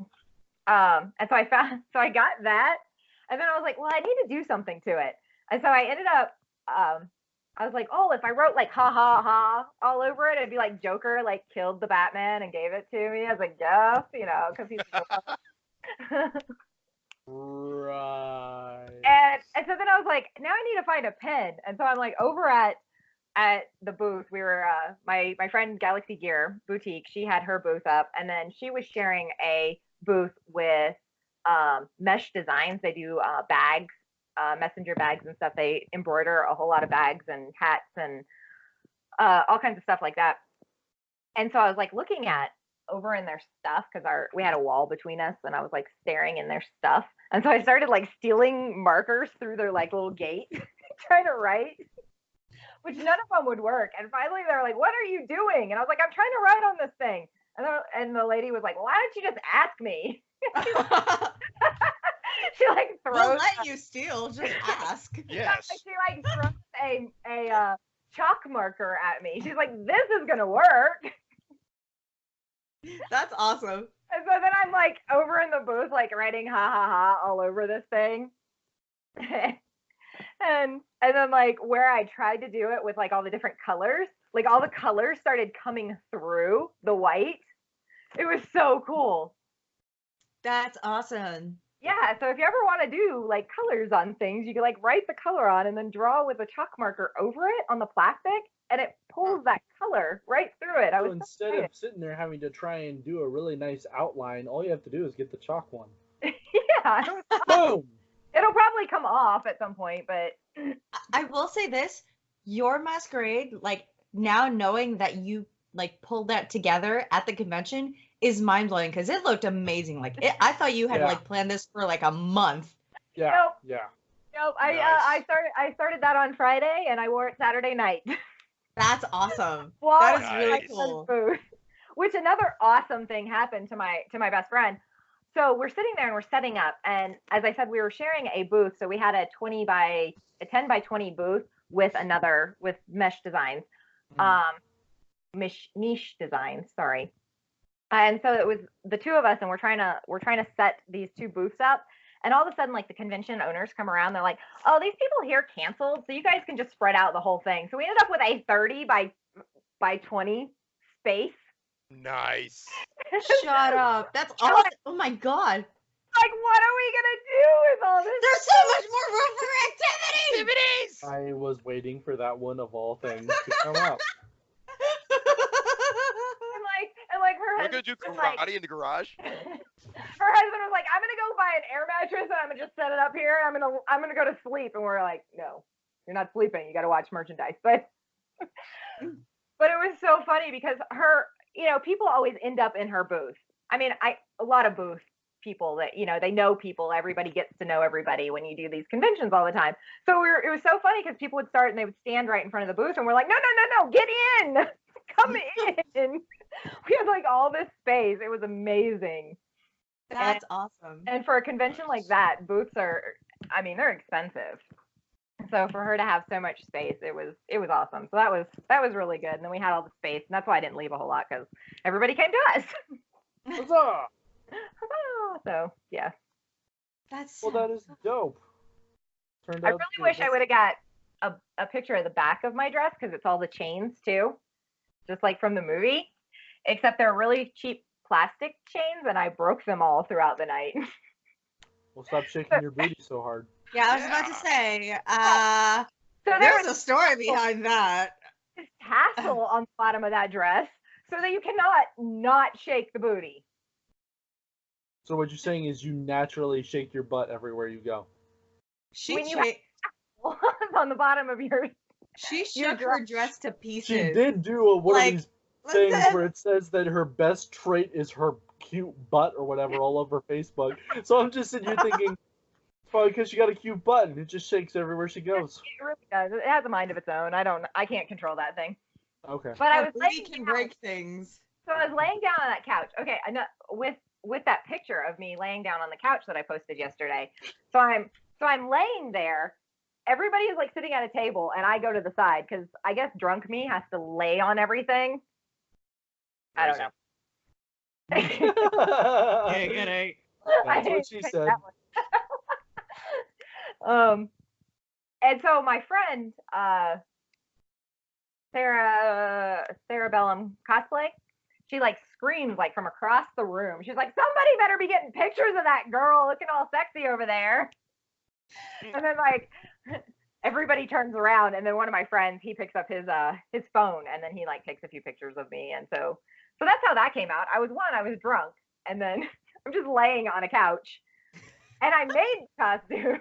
And so I got that. And then I was like, well, I need to do something to it. And so I ended up, I was like, oh, if I wrote like ha ha ha all over it, it'd be like Joker like killed the Batman and gave it to me. I was like, yes, because he's right. And so then I was like, now I need to find a pen. And so I'm like over at the booth. We were my friend Galaxy Gear Boutique, she had her booth up, and then she was sharing a booth with Mesh Designs. They do bags, messenger bags and stuff. They embroider a whole lot of bags and hats and all kinds of stuff like that. And so I was like looking at over in their stuff because we had a wall between us, and I was like staring in their stuff. And so I started like stealing markers through their like little gate, trying to write, which none of them would work. And finally they were like, what are you doing? And I was like, I'm trying to write on this thing. And the lady was like, well, why don't you just ask me? She like throws. We'll let you steal. Just ask. Yes. She like throws a chalk marker at me. She's like, this is gonna work. That's awesome. And so then I'm like over in the booth, like writing ha ha ha all over this thing. and then like where I tried to do it with like all the different colors, like all the colors started coming through the white. It was so cool. That's awesome. Yeah, so if you ever want to do like colors on things, you can like write the color on and then draw with a chalk marker over it on the plastic, and it pulls that color right through it. So instead of sitting there having to try and do a really nice outline, all you have to do is get the chalk one. Yeah. Boom! It'll probably come off at some point, but I will say this, your masquerade, like now knowing that you like pulled that together at the convention is mind blowing because it looked amazing. Like I thought you had like planned this for like a month. Yeah. Nope. Yeah. Nope. Nice. I started that on Friday and I wore it Saturday night. That's awesome. Well, that is Nice. really cool. Which another awesome thing happened to my best friend. So we're sitting there and we're setting up, and as I said, we were sharing a booth. So we had a 10 by 20 booth with mesh designs, niche designs. Sorry. And so it was the two of us, and we're trying to set these two booths up. And all of a sudden, like the convention owners come around, they're like, "Oh, these people here canceled, so you guys can just spread out the whole thing." So we ended up with a 30 by 20 space. Nice. Shut up. That's awesome. Oh my god. Like, what are we gonna do with all this? There's so much more room for activities. I was waiting for that one of all things to come up. And like her We're husband gonna do was like, karate in the garage. her husband was like, "I'm gonna go buy an air mattress and I'm gonna just set it up here. I'm gonna go to sleep." And we're like, "No, you're not sleeping. You got to watch merchandise." But it was so funny because people always end up in her booth. I mean, a lot of booth people that they know people. Everybody gets to know everybody when you do these conventions all the time. So it was so funny because people would start and they would stand right in front of the booth and we're like, no, get in, come in. We had like all this space. It was amazing. That's awesome. And for a convention like that, booths they're expensive. So for her to have so much space, it was awesome. So that was really good. And then we had all the space, and that's why I didn't leave a whole lot because everybody came to us. Huzzah! So yeah. That is dope. I really wish I would have got a picture of the back of my dress because it's all the chains too, just like from the movie. Except they're really cheap plastic chains, and I broke them all throughout the night. Well, stop shaking your booty so hard. Yeah, I was about to say. So there's a story behind that. This tassel on the bottom of that dress, so that you cannot not shake the booty. So what you're saying is you naturally shake your butt everywhere you go. She on the bottom of your. She shook her dress to pieces. She did do one of these things where it says that her best trait is her cute butt or whatever all over Facebook. So I'm just sitting here thinking, it's probably because she got a cute butt and it just shakes everywhere she goes. It really does. It has a mind of its own. I can't control that thing. Okay. But I was can break things. So I was laying down on that couch. Okay, I know with that picture of me laying down on the couch that I posted yesterday. So I'm laying there. Everybody is like sitting at a table, and I go to the side because I guess drunk me has to lay on everything. I don't know. That's what she said. And so my friend Sarah Bellum cosplay, she like screams like from across the room. She's like, "Somebody better be getting pictures of that girl looking all sexy over there." And then like everybody turns around, and then one of my friends, he picks up his phone, and then he like takes a few pictures of me. And so that's how that came out. I was drunk, and then I'm just laying on a couch, and I made costume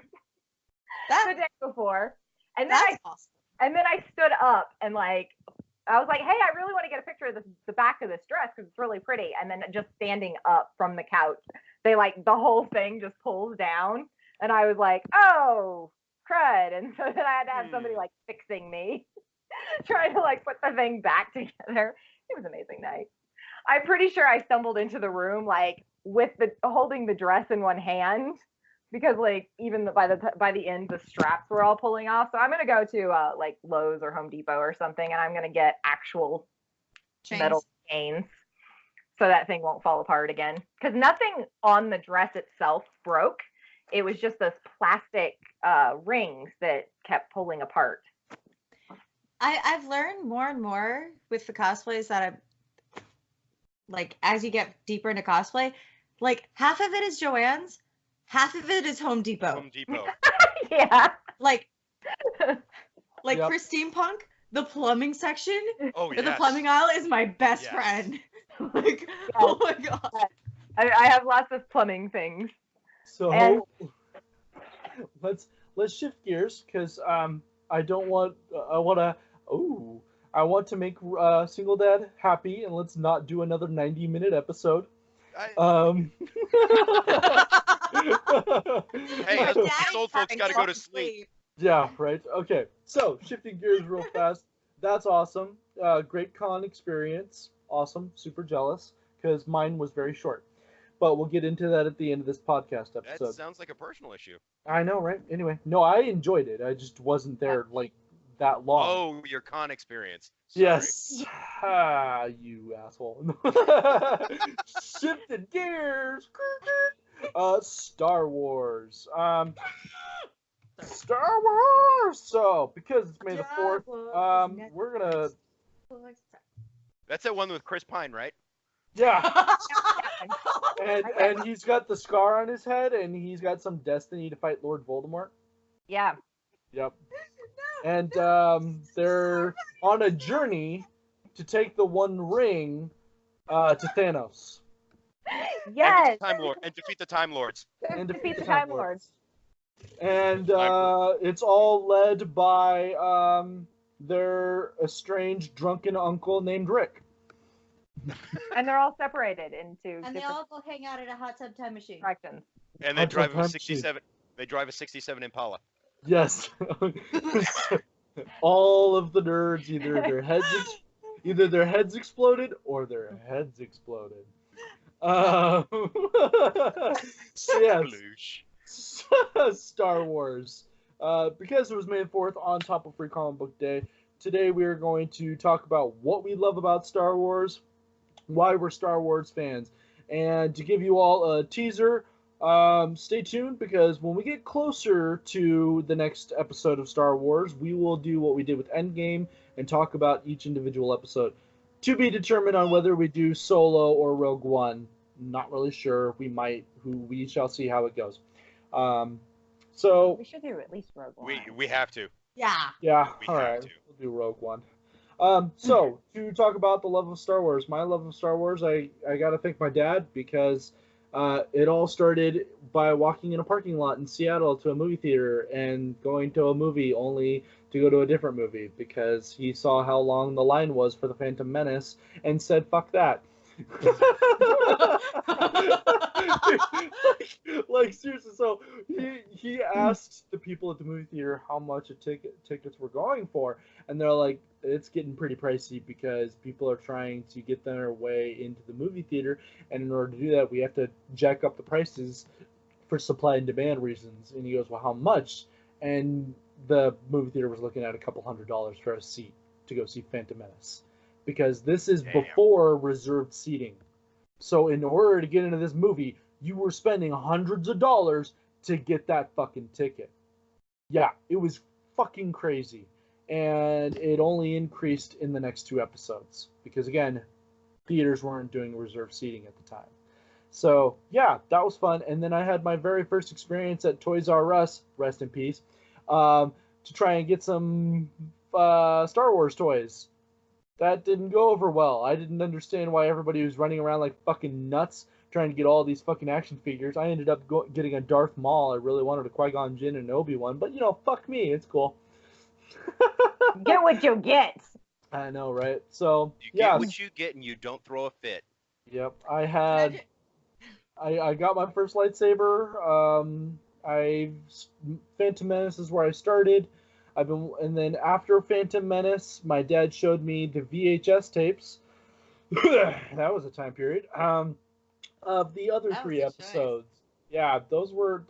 the day before, and then I stood up and like I was like, "Hey, I really want to get a picture of the back of this dress because it's really pretty." And then just standing up from the couch, they like the whole thing just pulls down, and I was like, "Oh, crud!" And so then I had to have somebody like fixing me, trying to like put the thing back together. It was an amazing night. I'm pretty sure I stumbled into the room like with holding the dress in one hand because like even by the end the straps were all pulling off. So I'm gonna go to like Lowe's or Home Depot or something, and I'm gonna get actual metal chains so that thing won't fall apart again. Because nothing on the dress itself broke. It was just those plastic rings that kept pulling apart. I've learned more and more with the cosplays that I'm like, as you get deeper into cosplay, like half of it is Joann's, half of it is Home Depot. Home Depot. Yeah. Like Yep. For steampunk, the plumbing section, Oh or yes. the plumbing aisle is my best Yes. friend. Like, oh my god. I have lots of plumbing things. So And- let's shift gears because I want to I want to make Single Dad happy, and let's not do another 90-minute episode. Hey, us old folks got to go to sleep. Yeah, right. Okay, so shifting gears real fast. That's awesome. Great con experience. Awesome. Super jealous because mine was very short. But we'll get into that at the end of this podcast episode. That sounds like a personal issue. I know, right? Anyway, no, I enjoyed it. I just wasn't there like that long. Oh, your con experience. Sorry. Yes. Ah, you asshole. Shifted gears. Star Wars. Star Wars. So, because it's May the 4th, we're gonna. That's that one with Chris Pine, right? Yeah. and he's got the scar on his head, and he's got some destiny to fight Lord Voldemort. Yeah. Yep. And they're on a journey to take the One Ring to Thanos. Yes. And defeat the Time Lords. And defeat the Time Lords. And it's all led by their estranged drunken uncle named Rick. And they're all separated into. And they all go hang out at a hot tub time machine. Directions. And they drive a 67. They drive a 67 Impala. Yes. All of the nerds, either their heads exploded or their heads exploded. Yes. Star Wars. Because it was May 4th on top of Free Comic Book Day, today we are going to talk about what we love about Star Wars, why we're Star Wars fans. And to give you all a teaser, stay tuned, because when we get closer to the next episode of Star Wars, we will do what we did with Endgame and talk about each individual episode. To be determined on whether we do Solo or Rogue One. Not really sure. We shall see how it goes. So we should do at least Rogue One. We have to. Yeah. Yeah. All right. We'll do Rogue One. So to talk about the love of Star Wars, my love of Star Wars, I got to thank my dad, because it all started by walking in a parking lot in Seattle to a movie theater and going to a movie only to go to a different movie, because he saw how long the line was for the Phantom Menace and said, "Fuck that." like seriously, so he asked the people at the movie theater how much tickets were going for, and they're like, it's getting pretty pricey because people are trying to get their way into the movie theater, and in order to do that we have to jack up the prices for supply and demand reasons. And he goes, well, how much? And the movie theater was looking at $200 for a seat to go see Phantom Menace, because this is before reserved seating. So in order to get into this movie, you were spending hundreds of dollars to get that fucking ticket. Yeah, it was fucking crazy. And it only increased in the next 2 episodes, because again, theaters weren't doing reserved seating at the time. So yeah, that was fun. And then I had my very first experience at Toys R Us, rest in peace, to try and get some Star Wars toys. That didn't go over well. I didn't understand why everybody was running around like fucking nuts trying to get all these fucking action figures. I ended up getting a Darth Maul. I really wanted a Qui-Gon Jinn and an Obi-Wan, but fuck me, it's cool. Get what you get. I know, right? So you get what you get, and you don't throw a fit. Yep, I got my first lightsaber. Phantom Menace is where I started. And then after Phantom Menace, my dad showed me the VHS tapes. That was a time period. Of the other 3 episodes. Yeah, those were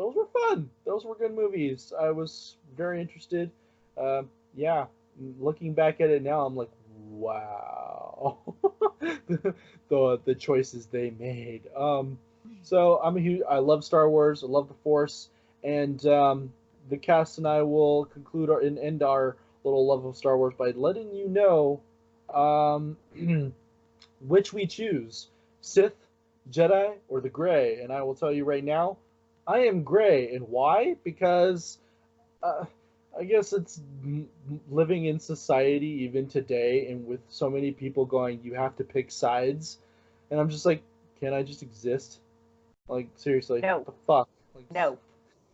fun. Those were good movies. I was very interested. Yeah, looking back at it now, I'm like, wow, the choices they made. So I love Star Wars. I love the Force, and the cast and I will conclude and end our little love of Star Wars by letting you know which we choose: Sith, Jedi, or the Gray. And I will tell you right now, I am Gray. And why? Because I guess it's living in society even today, and with so many people going, you have to pick sides, and I'm just like, can I just exist? Like, seriously, no. What the fuck? Like, no.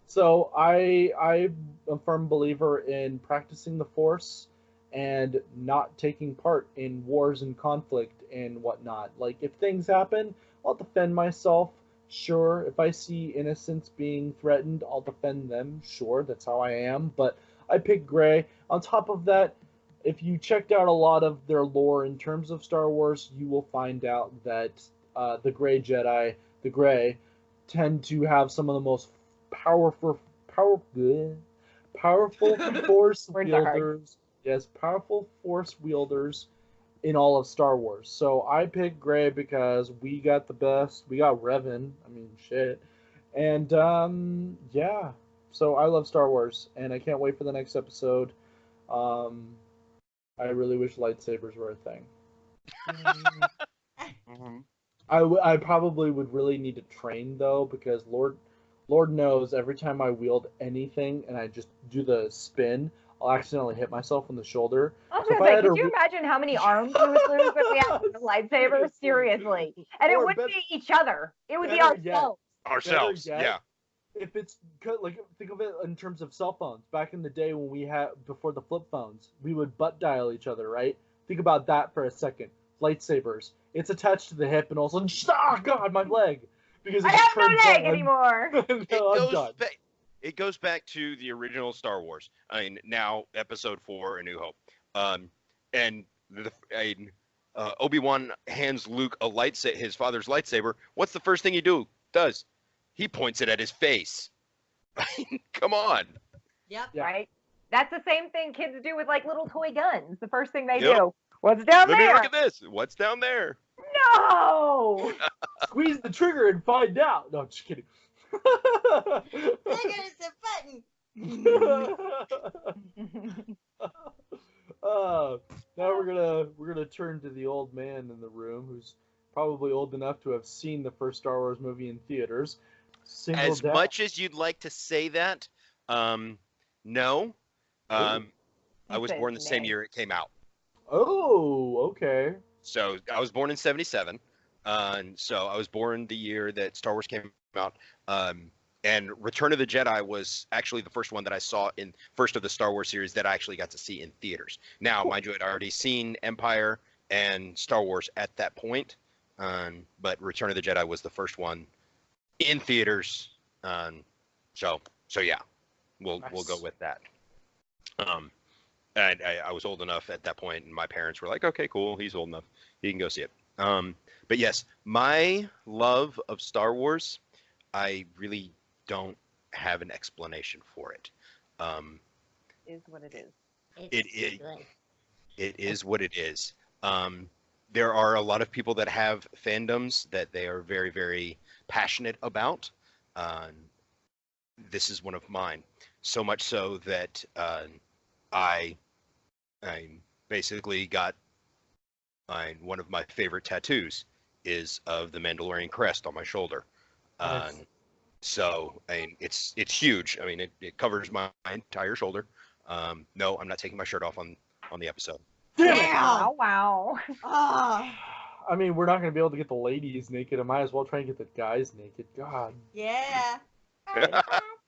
So I'm a firm believer in practicing the Force and not taking part in wars and conflict and whatnot. Like, if things happen, I'll defend myself. Sure, if I see innocents being threatened, I'll defend them. Sure, that's how I am. But I pick Gray. On top of that, if you checked out a lot of their lore in terms of Star Wars, you will find out that the Gray Jedi, the Gray, tend to have some of the most powerful Force wielders. Yes, powerful Force wielders in all of Star Wars. So I picked Gray because we got the best. We got Revan. I mean, shit. And yeah. So I love Star Wars, and I can't wait for the next episode. I really wish lightsabers were a thing. Mm-hmm. I probably would really need to train though, because Lord knows every time I wield anything and I just do the spin, I'll accidentally hit myself on the shoulder. I was gonna say, could you imagine how many arms we would lose if we had a lightsaber? Seriously. And it wouldn't be each other. It would be ourselves. Ourselves, yeah. If it's like, think of it in terms of cell phones. Back in the day when we had, before the flip phones, we would butt dial each other, right? Think about that for a second. Lightsabers. It's attached to the hip, and also, oh god, my leg! Because I have no leg anymore. It goes back to the original Star Wars. I mean, now Episode 4, A New Hope. And Obi-Wan hands Luke his father's lightsaber. What's the first thing he does? He points it at his face. Come on. Yep. Right? That's the same thing kids do with like little toy guns. The first thing they do. What's down there? Look at this. What's down there? No! Squeeze the trigger and find out. No, I'm just kidding. Look, it's a button. Now we're gonna turn to the old man in the room, who's probably old enough to have seen the first Star Wars movie in theaters. As much as you'd like to say that, no. I was born the same year it came out. Oh, okay. So I was born in '77, and so I was born the year that Star Wars came out. And Return of the Jedi was actually the first one that I saw in first of the Star Wars series that I actually got to see in theaters. Now, mind you, I'd already seen Empire and Star Wars at that point, but Return of the Jedi was the first one in theaters. So yeah, we'll go with that. And I was old enough at that point, and my parents were like, "Okay, cool, he's old enough, he can go see it." But yes, my love of Star Wars, I really don't have an explanation for it. Is what it is. It is what it is. There are a lot of people that have fandoms that they are very, very passionate about. This is one of mine. So much so that I basically got one of my favorite tattoos is of the Mandalorian crest on my shoulder. Nice. So it's huge. I mean, it covers my entire shoulder. No, I'm not taking my shirt off on the episode. Damn! Wow. I mean, we're not going to be able to get the ladies naked. I might as well try and get the guys naked. God. Yeah.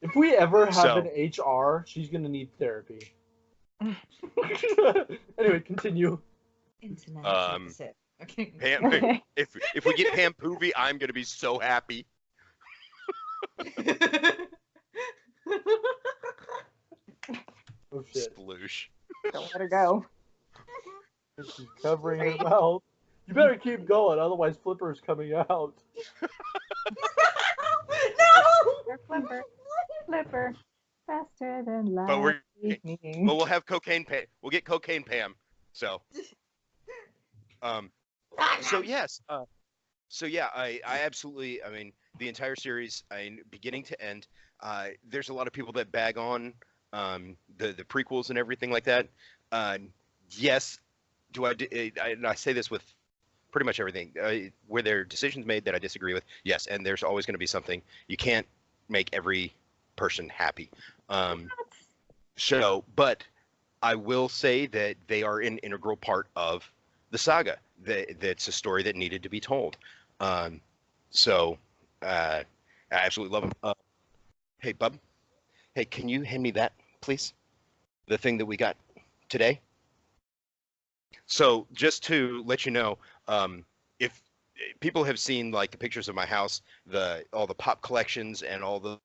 If we ever have an HR, she's going to need therapy. Anyway, continue. Pam, if we get Pam Poovy, I'm going to be so happy. Oh shit. Sploosh. Don't let her go. She's covering her mouth. You better keep going, otherwise Flipper's coming out. No! Flipper. Faster than light. But we'll have cocaine Pam. We'll get cocaine Pam. So. So yes. So yeah, I absolutely. I mean, the entire series, beginning to end. There's a lot of people that bag on the prequels and everything like that. Yes, I say this with pretty much everything. Where there are decisions made that I disagree with, yes, and there's always going to be something. You can't make every person happy. But I will say that they are an integral part of the saga. That's a story that needed to be told. I absolutely love them. Hey, bub. Hey, can you hand me that, please? The thing that we got today? So just to let you know, if people have seen like the pictures of my house, all the pop collections and all the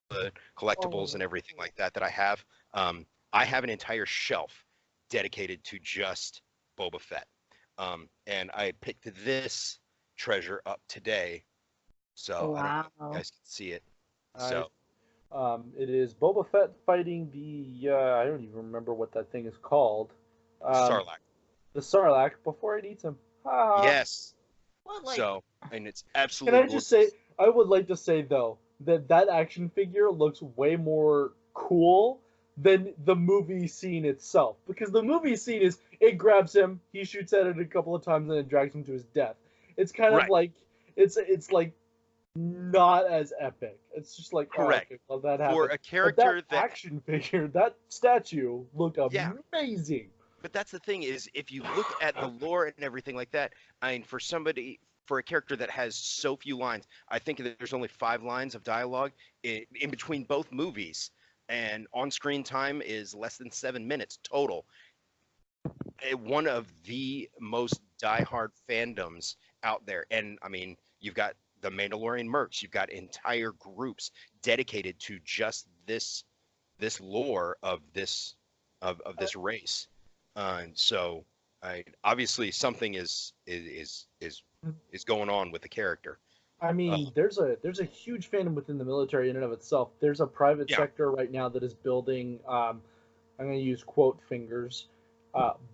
collectibles and everything like that I have, I have an entire shelf dedicated to just Boba Fett. And I picked this treasure up today, so I don't know if you guys can see it. So it is Boba Fett fighting the I don't even remember what that thing is called. Sarlacc. The Sarlacc before it eats him. Yes. Well, like, So, and it's Can absolutely I just say, I would like to say though that action figure looks way more cool than the movie scene itself, because the movie scene is it grabs him, he shoots at it a couple of times, and it drags him to his death. It's kind of like it's like not as epic. It's just like, correct. Oh, okay, well, that happened. For a character that action figure, that statue looked Yeah. amazing. But that's the thing is, if you look at the lore and everything like that, I mean, for a character that has so few lines, I think that there's only 5 lines of dialogue in between both movies, and on-screen time is less than 7 minutes total. One of the most diehard fandoms out there, and I mean, you've got the Mandalorian merch, you've got entire groups dedicated to just this lore of this race. So, obviously something is going on with the character. I mean, there's a huge fandom within the military in and of itself. There's a private sector right now that is building. I'm going to use quote fingers,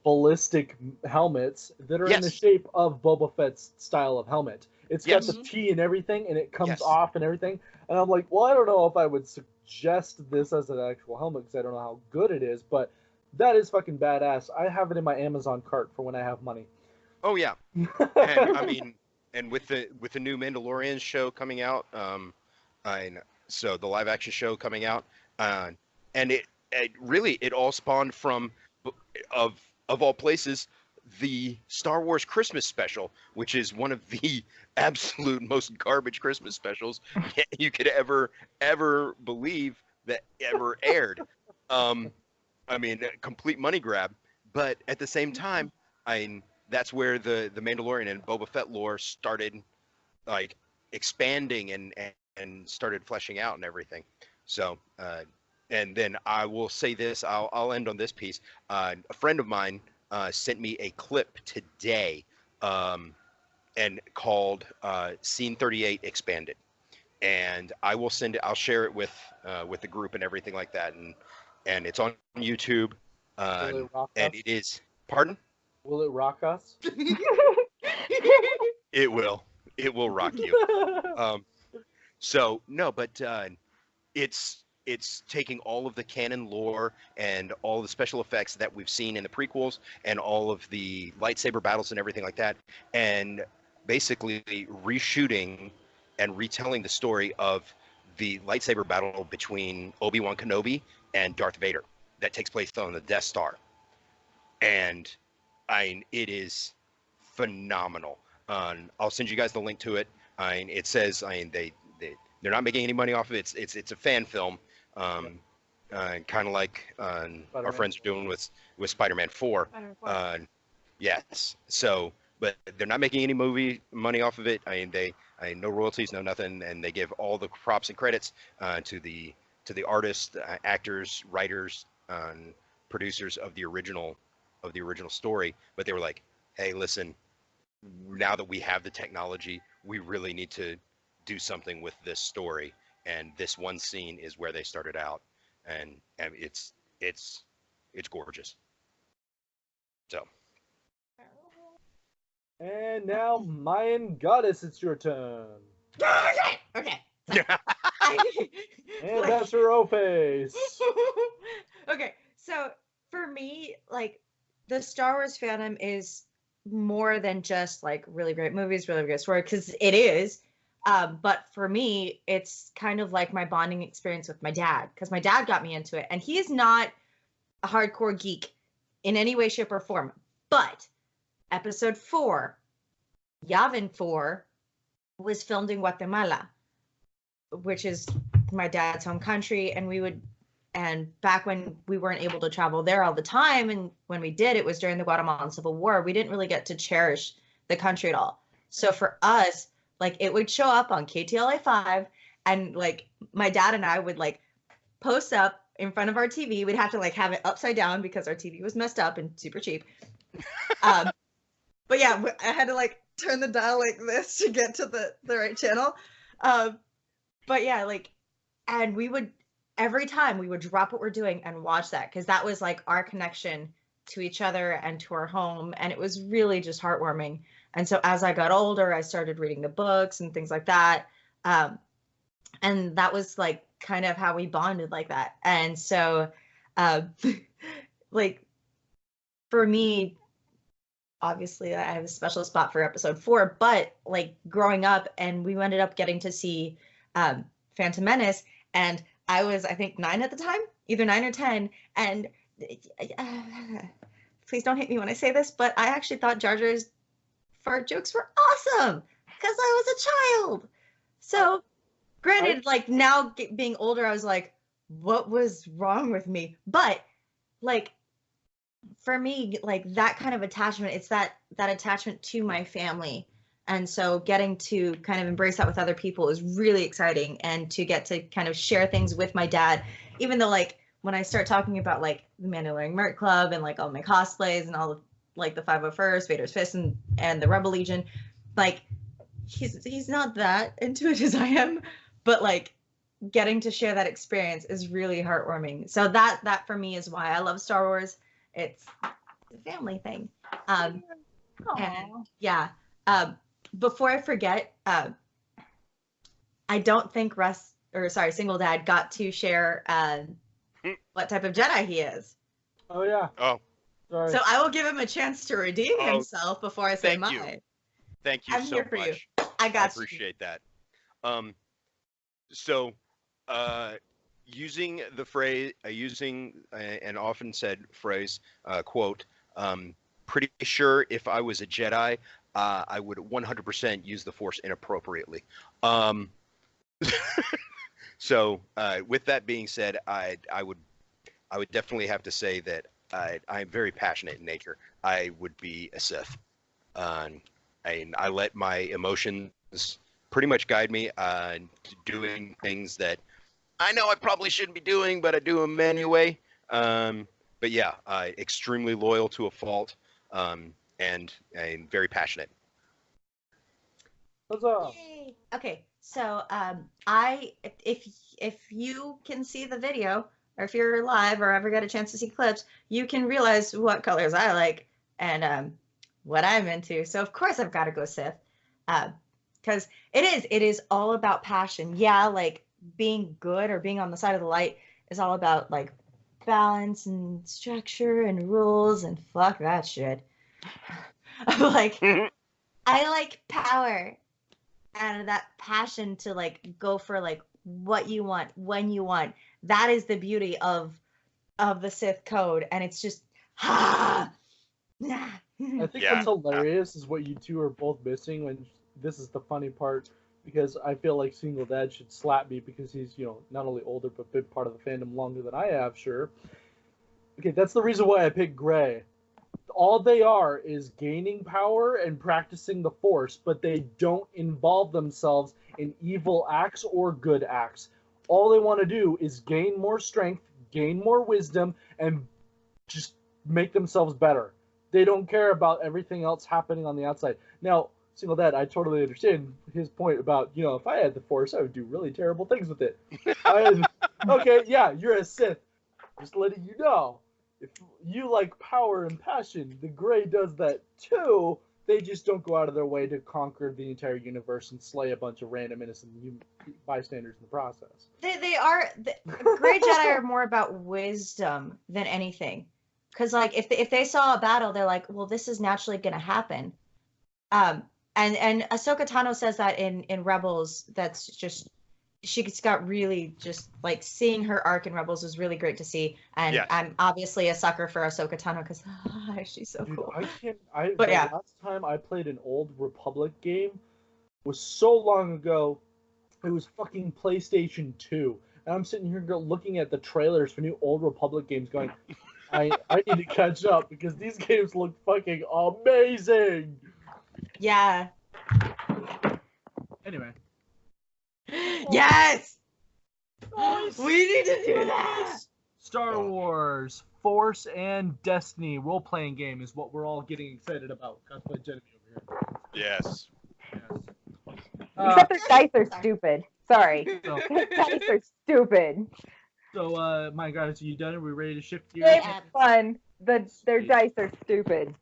ballistic helmets that are in the shape of Boba Fett's style of helmet. It's got the T and everything, and it comes off and everything. And I'm like, well, I don't know if I would suggest this as an actual helmet because I don't know how good it is, but that is fucking badass. I have it in my Amazon cart for when I have money. Oh yeah, and I mean, and with the new Mandalorian show coming out, so the live action show coming out, and it really all spawned from of all places the Star Wars Christmas special, which is one of the absolute most garbage Christmas specials you could ever believe that ever aired. I mean, a complete money grab, but at the same time, that's where the Mandalorian and Boba Fett lore started, like, expanding and started fleshing out and everything. So, and then I will say this, I'll end on this piece. A friend of mine sent me a clip today, and called Scene 38 Expanded, and I will send it. I'll share it with the group and everything like that, and it's on YouTube, and it is. Pardon? Will it rock us? It will. It will rock you. So no, but it's taking all of the canon lore and all the special effects that we've seen in the prequels and all of the lightsaber battles and everything like that, and basically reshooting and retelling the story of the lightsaber battle between Obi-Wan Kenobi and Darth Vader that takes place on the Death Star. And it is phenomenal. I'll send you guys the link to it. It says they're not making any money off of it. It's a fan film, kind of like our friends are doing with Spider-Man 4. Yes. So, but they're not making any movie money off of it. No royalties, no nothing, and they give all the props and credits to the artists, actors, writers, producers of the original story. But they were like, hey, listen, now that we have the technology, we really need to do something with this story, and this one scene is where they started out, and it's gorgeous. So. And now, Mayan Goddess, it's your turn. Okay. And that's her O-face. Okay, so for me, like, the Star Wars fandom is more than just like really great movies, really great story, because it is. But for me, it's kind of like my bonding experience with my dad, because my dad got me into it, and he is not a hardcore geek in any way, shape, or form. But Episode 4, Yavin 4, was filmed in Guatemala, which is my dad's home country, and we would And back when we weren't able to travel there all the time, and when we did, it was during the Guatemalan Civil War. We didn't really get to cherish the country at all. So for us, like it would show up on KTLA 5, and like my dad and I would like post up in front of our TV. We'd have to like have it upside down because our TV was messed up and super cheap. But yeah, I had to like turn the dial like this to get to the right channel. But yeah, like, and we would, every time we would drop what we're doing and watch that, because that was like our connection to each other and to our home. And it was really just heartwarming. And so as I got older, I started reading the books and things like that. And that was like kind of how we bonded like that. And so, like, for me, obviously I have a special spot for episode 4, but like growing up, and we ended up getting to see Phantom Menace, and I was, I think, 9 at the time, either 9 or 10, and please don't hate me when I say this, but I actually thought Jar Jar's fart jokes were awesome because I was a child. So granted, like now being older, I was like, what was wrong with me? But like, for me, like that kind of attachment, it's that attachment to my family. And so getting to kind of embrace that with other people is really exciting, and to get to kind of share things with my dad, even though like when I start talking about like the Mandalorian Merc Club and like all my cosplays and all of like the 501st, Vader's Fist, and the Rebel Legion, like he's not that into it as I am, but like getting to share that experience is really heartwarming. So that for me is why I love Star Wars. It's a family thing. And yeah. Before I forget, I don't think Single Dad got to share what type of Jedi he is. Oh yeah. Oh. Sorry. So I will give him a chance to redeem himself before I say mine. Thank you I'm so here for much. you. I appreciate that. So, using the phrase, using an often said phrase, quote, pretty sure if I was a Jedi, I would 100% use the Force inappropriately. So, with that being said, I would definitely have to say that I'm very passionate in nature. I would be a Sith. I let my emotions pretty much guide me on doing things that I know I probably shouldn't be doing, but I do them anyway. But yeah, extremely loyal to a fault, and I'm very passionate. Yay. Okay, so if you can see the video, or if you're live or ever get a chance to see clips, you can realize what colors I like and what I'm into. So of course I've got to go Sith, because it is all about passion. Yeah, like being good or being on the side of the light is all about like balance and structure and rules, and fuck that shit. Like I like power and that passion to like go for like what you want when you want. That is the beauty of the Sith code, and it's just I think what's hilarious is what you two are both missing, when this is the funny part, because I feel like Single Dad should slap me because he's, not only older but been part of the fandom longer than I have, sure. Okay, that's the reason why I picked Gray. All they are is gaining power and practicing the Force, but they don't involve themselves in evil acts or good acts. All they want to do is gain more strength, gain more wisdom, and just make themselves better. They don't care about everything else happening on the outside. Now, Single Dad, I totally understand his point about, if I had the Force, I would do really terrible things with it. Okay, yeah, you're a Sith. Just letting you know. If you like power and passion, the Gray does that too. They just don't go out of their way to conquer the entire universe and slay a bunch of random innocent bystanders in the process. Gray Jedi are more about wisdom than anything. Because like if they saw a battle, they're like, well, this is naturally going to happen. And Ahsoka Tano says that in Rebels. That's just, she's got really just like seeing her arc in Rebels is really great to see. And yes. I'm obviously a sucker for Ahsoka Tano because she's so cool. Last time I played an old Republic game was so long ago. It was fucking PlayStation 2. and I'm sitting here looking at the trailers for new Old Republic games, going, I need to catch up because these games look fucking amazing. Yeah. Anyway. Yes. Nice. We need to do that. Star Wars, Force and Destiny role-playing game is what we're all getting excited about. Cosplay Jenny over here. Yes. Except their dice are stupid. Sorry. So, dice are stupid. So, my God, are you done? Are we ready to shift gears? Yeah, fun. Their dice are stupid.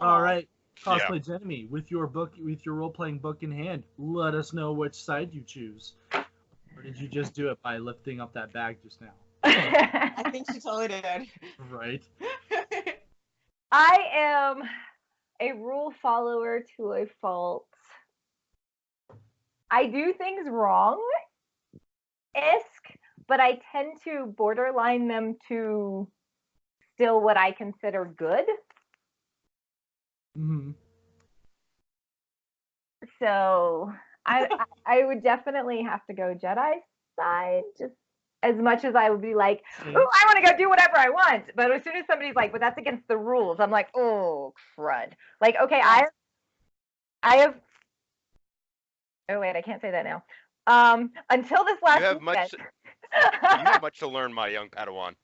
All right. Cosplay Jenny, with your role-playing book in hand, let us know which side you choose. Or did you just do it by lifting up that bag just now? I think she totally did. Right. I am a rule follower to a fault. I do things wrong-esque, but I tend to borderline them to still what I consider good. Mm-hmm. So I would definitely have to go Jedi side, just as much as I would be like, "Ooh, I want to go do whatever I want." But as soon as somebody's like, "But that's against the rules," I'm like, "Oh, crud!" Like, okay, I have. Oh wait, I can't say that now. Until this last weekend, you have much to learn, my young Padawan.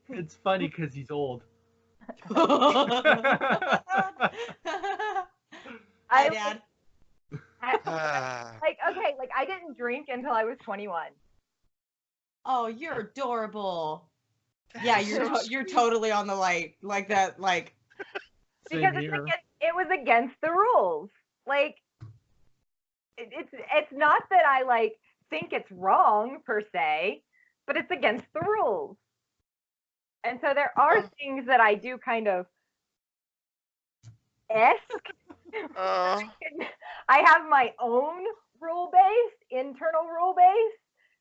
It's funny because he's old. Hi, Dad. Like I didn't drink until I was 21. Oh, you're adorable. Yeah, you're totally on the light like that, like. Because it was against the rules. Like, it's not that I like think it's wrong per se, but it's against the rules. And so there are things that I do kind of esque. I have my own internal rule base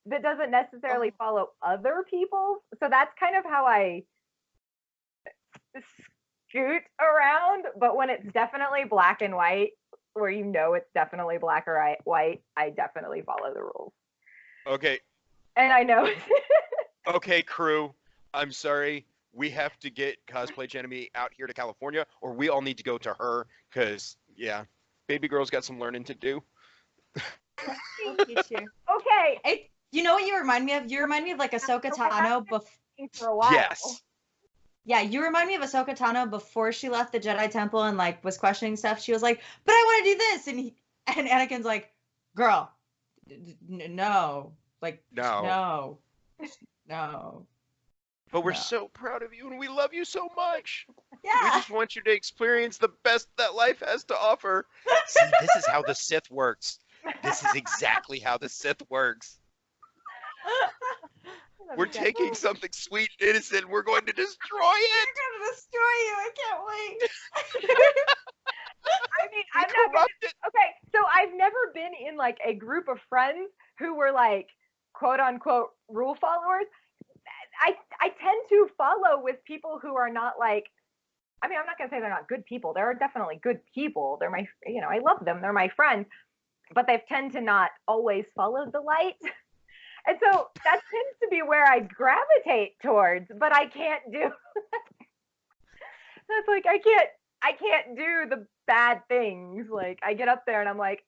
that doesn't necessarily follow other people's. So that's kind of how I scoot around. But when it's definitely black and white, where you know it's definitely black or white, I definitely follow the rules. Okay. And I know. Okay, crew. I'm sorry. We have to get Cosplay Jenny out here to California, or we all need to go to her, because, baby girl's got some learning to do. Okay. You know what you remind me of? You remind me of like Ahsoka Tano for a while. Yes. Yeah, you remind me of Ahsoka Tano before she left the Jedi Temple and like was questioning stuff. She was like, "But I want to do this," and Anakin's like, "Girl, no, like no." But we're so proud of you, and we love you so much. Yeah. We just want you to experience the best that life has to offer. See, this is how the Sith works. This is exactly how the Sith works. We're taking something sweet and innocent. We're going to destroy it. We're going to destroy you. I can't wait. I mean, I'm not okay, so I've never been in like a group of friends who were like quote unquote rule followers. I tend to follow with people who are not like, I mean, I'm not gonna say they're not good people. There are definitely good people. They're my, I love them. They're my friends, but they tend to not always follow the light. And so that tends to be where I gravitate towards, but I can't do. That's like I can't do the bad things. Like I get up there and I'm like,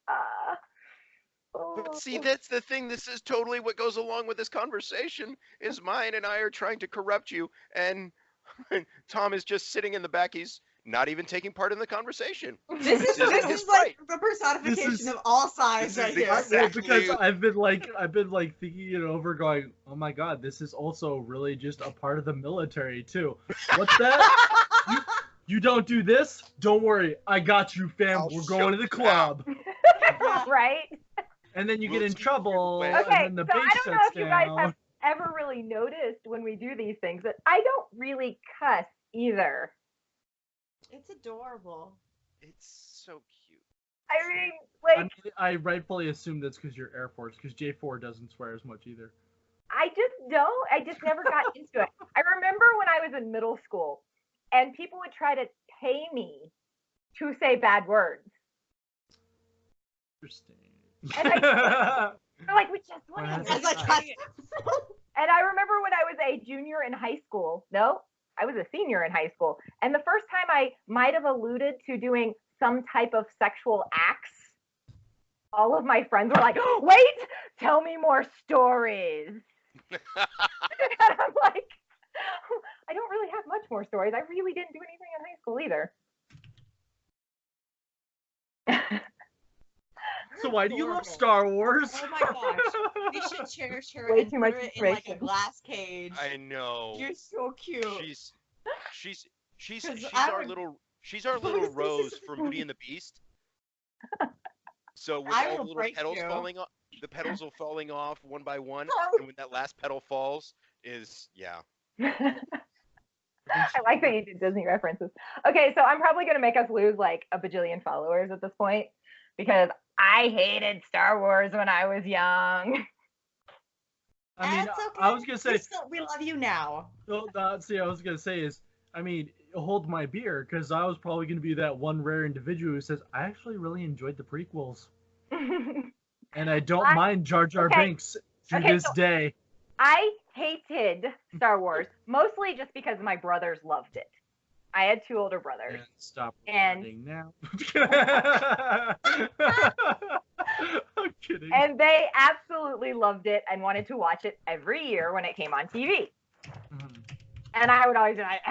But see, that's the thing. This is totally what goes along with this conversation. Is mine and I are trying to corrupt you, and Tom is just sitting in the back. He's not even taking part in the conversation. This is like the personification of all sides right here. Exactly. Because I've been like thinking it over, going, "Oh my God, this is also really just a part of the military too." What's that? You don't do this? Don't worry, I got you, fam. We're going to the club. Right? And then you get in trouble. Okay, and then the so base I don't know if you guys down. have ever really noticed when we do these things that I don't really cuss either. It's adorable. It's so cute. I mean, like I rightfully assume that's because you're Air Force, because J4 doesn't swear as much either. I just don't. I just never got into it. I remember when I was in middle school, and people would try to pay me to say bad words. Interesting. And they're like, was just When winning. has it And I remember when I was a junior in high school. No, I was a senior in high school. And the first time I might have alluded to doing some type of sexual acts, all of my friends were like, wait, tell me more stories. And I'm like, I don't really have much more stories. I really didn't do anything in high school either. So why do you love Star Wars? Oh my gosh. We should cherish her Way and too put much her in like a information. glass cage. I know. You're so cute. She's 'Cause she's our little Rose from Beauty and the Beast. So with I all will the little break petals you. falling off, the petals are falling off one by one, and when that last petal falls, yeah. I like that you did Disney references. Okay, so I'm probably gonna make us lose like a bajillion followers at this point because I hated Star Wars when I was young. I mean, That's okay. I was gonna say. We love you now. See, I was gonna say is, I mean, hold my beer, because I was probably gonna be that one rare individual who says I actually really enjoyed the prequels, and I don't mind Jar Jar Binks to this day. I hated Star Wars mostly just because my brothers loved it. I had two older brothers. And stop And- recording now. I'm kidding. And they absolutely loved it and wanted to watch it every year when it came on TV. Mhm. And I would always be like,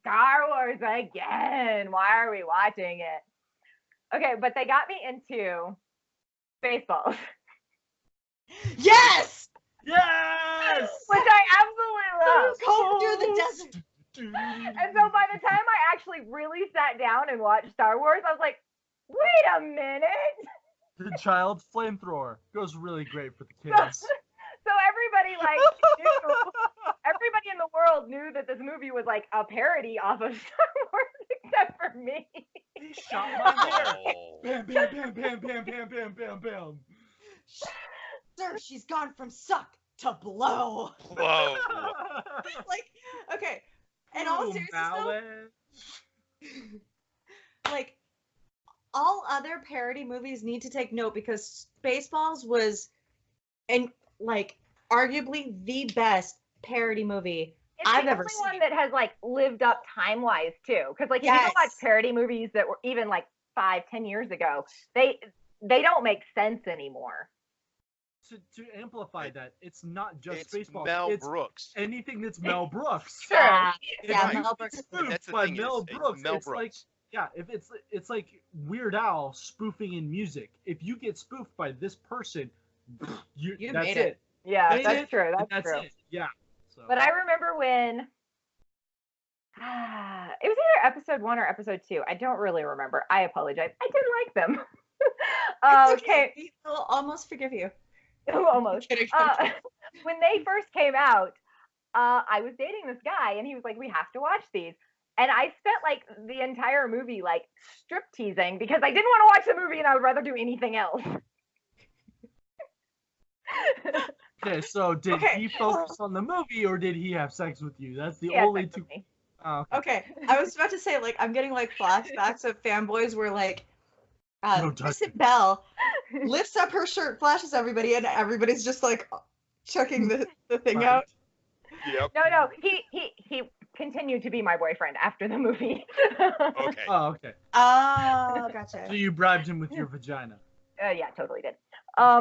Star Wars again. Why are we watching it? Okay, but they got me into Spaceballs, Yes! Yes! which I absolutely love. Go through the desert. And so by the time I actually really sat down and watched Star Wars, I was like, wait a minute. The child flamethrower goes really great for the So, kids. so everybody everybody in the world knew that this movie was like a parody off of Star Wars, except for me. He shot my hair. Oh. Bam, bam, bam, bam, bam, bam, bam, bam, bam. Sir, she's gone from suck to blow. Whoa. Like, okay. In all Boom, seriousness, though, Mallet. like, all other parody movies need to take note because Spaceballs was, and like, arguably the best parody movie It's I've the ever only seen. one that has like lived up time wise too, because like if you Yes. go watch parody movies that were even like 5-10 years ago, they don't make sense anymore. To amplify that, it's not just It's Spaceballs. Mel It's Brooks. anything that's Mel Brooks. Sure. Yeah, It's yeah, like Mel Brooks. spoofed That's the by thing Mel is, it's Brooks. Mel It's Brooks. like, yeah, if it's like Weird Al spoofing in music. If you get spoofed by this person, You that's made it. Yeah, Ain't that's it? true. And That's true. it. Yeah. So. But I remember when it was either episode 1 or episode 2. I don't really remember. I apologize. I didn't like them. It's Okay, We will almost forgive you. almost. Kidding. When they first came out, I was dating this guy, and he was like, "We have to watch these." And I spent like the entire movie like strip teasing because I didn't want to watch the movie, and I would rather do anything else. Okay, so did Okay. he focus on the movie or did he have sex with you? That's the He had only sex two. with me. Oh, Okay, I was about to say, like, I'm getting like flashbacks of fanboys where like Don't touch Kristen Bell lifts up her shirt, flashes everybody, and everybody's just like checking the thing Right. out. Yep. No, he continued to be my boyfriend after the movie. Okay. Oh, okay. Oh, gotcha. So you bribed him with your vagina. Yeah, totally did. I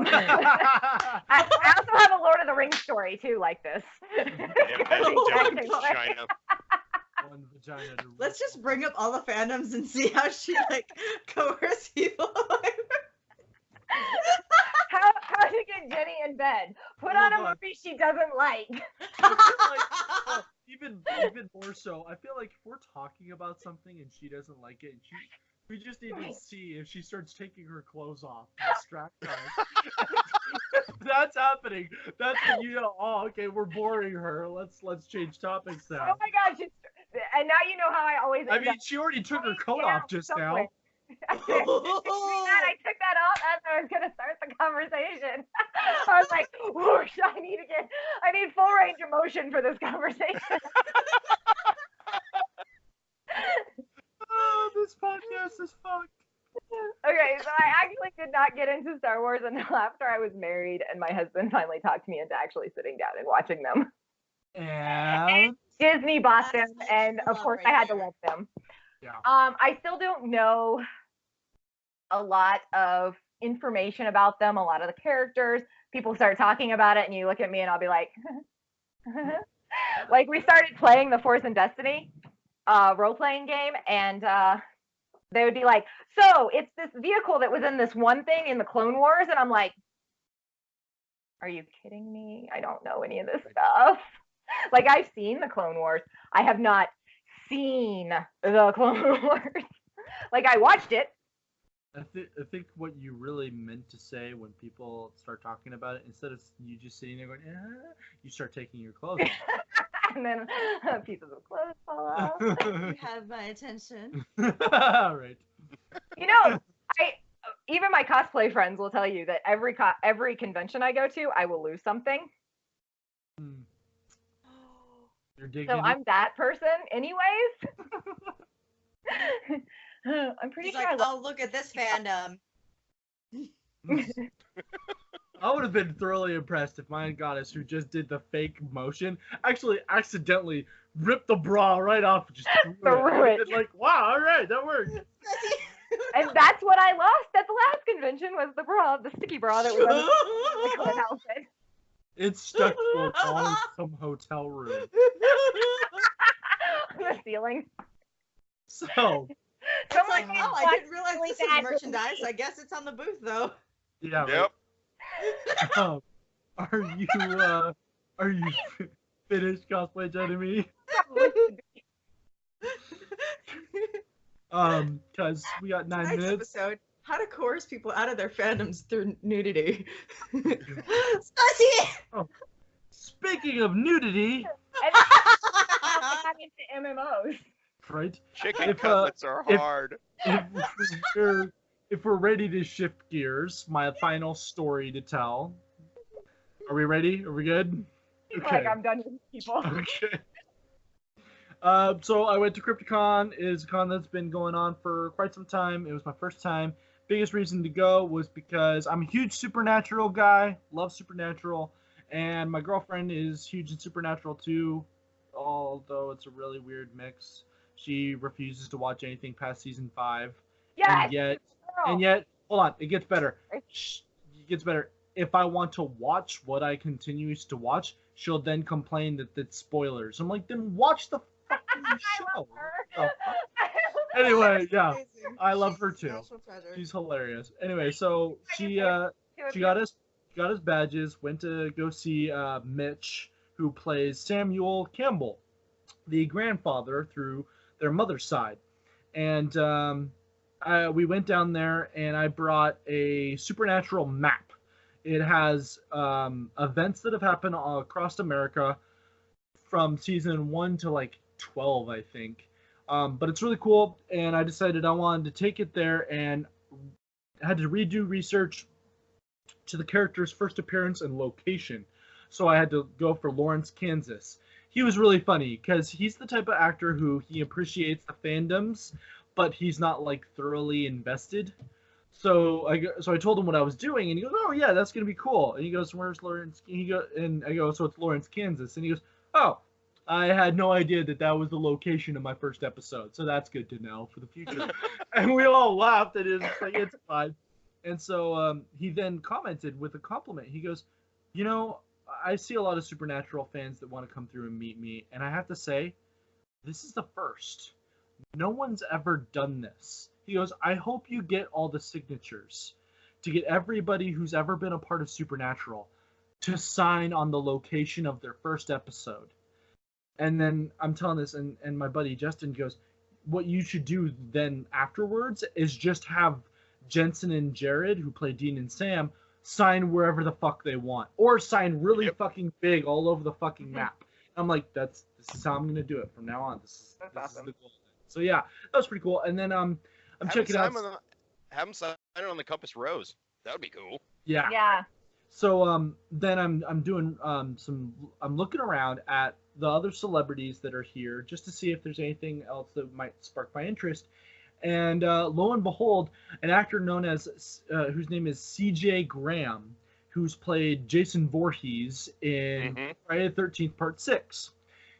also have a Lord of the Rings story too, like this. China. One vagina to Let's just bring up all the fandoms and see how she like coerces people. How to get Jenny in bed? Put on a Hold on. movie she doesn't like. Well, even more so, I feel like if we're talking about something and she doesn't like it, and we just need to see if she starts taking her clothes off to distract us. That's happening. That's when you know. Oh, okay, we're boring her. Let's change topics Oh now. my gosh! And now you know how I always. I end mean, up she already took her coat down off just somewhere. now. I took that off as I was gonna start the conversation. I was like, whoosh, I need full range of motion for this conversation. Oh, this podcast is fucked. Okay, so I actually did not get into Star Wars until after I was married, and my husband finally talked me into actually sitting down and watching them. And Disney bought them, That's and of love course right I had to there. love them. yeah. I still don't know a lot of information about them, a lot of the characters. People start talking about it, and you look at me, and I'll be like, like we started playing the Force and Destiny role-playing game, and they would be like, so it's this vehicle that was in this one thing in the Clone Wars, and I'm like, are you kidding me? I don't know any of this stuff. Like, I've seen the Clone Wars. I have not seen the Clone Wars. Like, I watched it. I think what you really meant to say when people start talking about it, instead of you just sitting there going, you start taking your clothes off. And then pieces of clothes fall off. You have my attention. Right. You know, even my cosplay friends will tell you that every convention I go to, I will lose something. You're digging So I'm that person anyways. I'm pretty He's sure like, oh, look at this fandom. I would have been thoroughly impressed if my goddess, who just did the fake motion, actually accidentally ripped the bra right off and just threw it. And like, wow, all right, that worked. And that's what I lost at the last convention was the bra, the sticky bra that was on the outfit. It's stuck to a wall in some hotel room. On the ceiling. So. It's like, oh, I didn't realize this is merchandise. I guess it's on the booth, though. Yeah. Yep. Are you finished cosplay, Jenny? Because we got 9 Tonight's minutes. episode, how to coerce people out of their fandoms through nudity. Spicy! Oh, speaking of nudity, And I'm into MMOs. right? Chicken cutlets are hard. If we're ready to shift gears, my final story to tell. Are we ready? Are we good? Okay. Like I'm done with people. Okay. So I went to Crypticon. It's a con that's been going on for quite some time. It was my first time. Biggest reason to go was because I'm a huge Supernatural guy. Love Supernatural. And my girlfriend is huge in Supernatural too. Although it's a really weird mix. She refuses to watch anything past season 5. Yes. And yet, hold on, it gets better. It gets better. If I want to watch what I continues to watch, she'll then complain that it's spoilers. I'm like, then watch the fucking show. Anyway, yeah, I love her too. She's hilarious. Anyway, so she got us badges. Went to go see Mitch, who plays Samuel Campbell, the grandfather through their mother's side, and we went down there, and I brought a Supernatural map. It has events that have happened all across America from season 1 to like 12, I think. But it's really cool, and I decided I wanted to take it there, and had to redo research to the character's first appearance and location. So I had to go for Lawrence, Kansas. He was really funny because he's the type of actor who he appreciates the fandoms, but he's not like thoroughly invested. So I told him what I was doing, and he goes, "Oh yeah, that's gonna be cool." And he goes, "Where's Lawrence?" And I go, "So it's Lawrence, Kansas." And he goes, "Oh, I had no idea that was the location of my first episode, so that's good to know for the future." And we all laughed, and it's like, it's fine. And so he then commented with a compliment. He goes, "You know, I see a lot of Supernatural fans that want to come through and meet me, and I have to say, this is the first. No one's ever done this." He goes, "I hope you get all the signatures to get everybody who's ever been a part of Supernatural to sign on the location of their first episode." And then I'm telling this, and my buddy Justin goes, "What you should do then afterwards is just have Jensen and Jared, who play Dean and Sam, sign wherever the fuck they want, or sign really fucking big all over the fucking map." I'm like, this is how I'm gonna do it from now on. This awesome. is the goal. So yeah, that was pretty cool. And then I'm checking out. Have them sign it on the Compass Rose. That would be cool. Yeah. Yeah. So then I'm doing I'm looking around at the other celebrities that are here just to see if there's anything else that might spark my interest. And lo and behold, an actor known as whose name is C.J. Graham, who's played Jason Voorhees in Friday the 13th Part 6.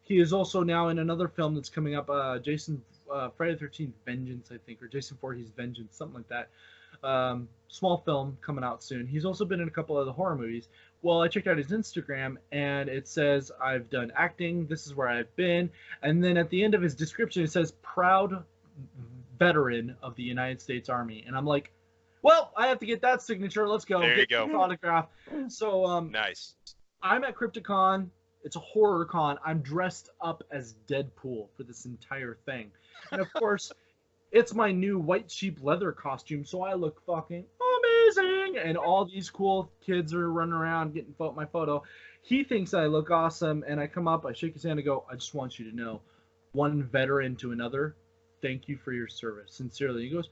He is also now in another film that's coming up, Friday the 13th Vengeance, I think, or Jason Voorhees Vengeance, something like that. Small film coming out soon. He's also been in a couple of the horror movies. Well, I checked out his Instagram, and it says, I've done acting, this is where I've been, and then at the end of his description, it says, proud veteran of the United States Army. And I'm like, well, I have to get that signature. Let's go. There you go. Autograph. So, nice. I'm at Crypticon. It's a horror con. I'm dressed up as Deadpool for this entire thing. And of course, it's my new white sheep leather costume, so I look fucking amazing. And all these cool kids are running around getting my photo. He thinks I look awesome, and I come up, I shake his hand, and go, I just want you to know, one veteran to another, thank you for your service. Sincerely. He goes,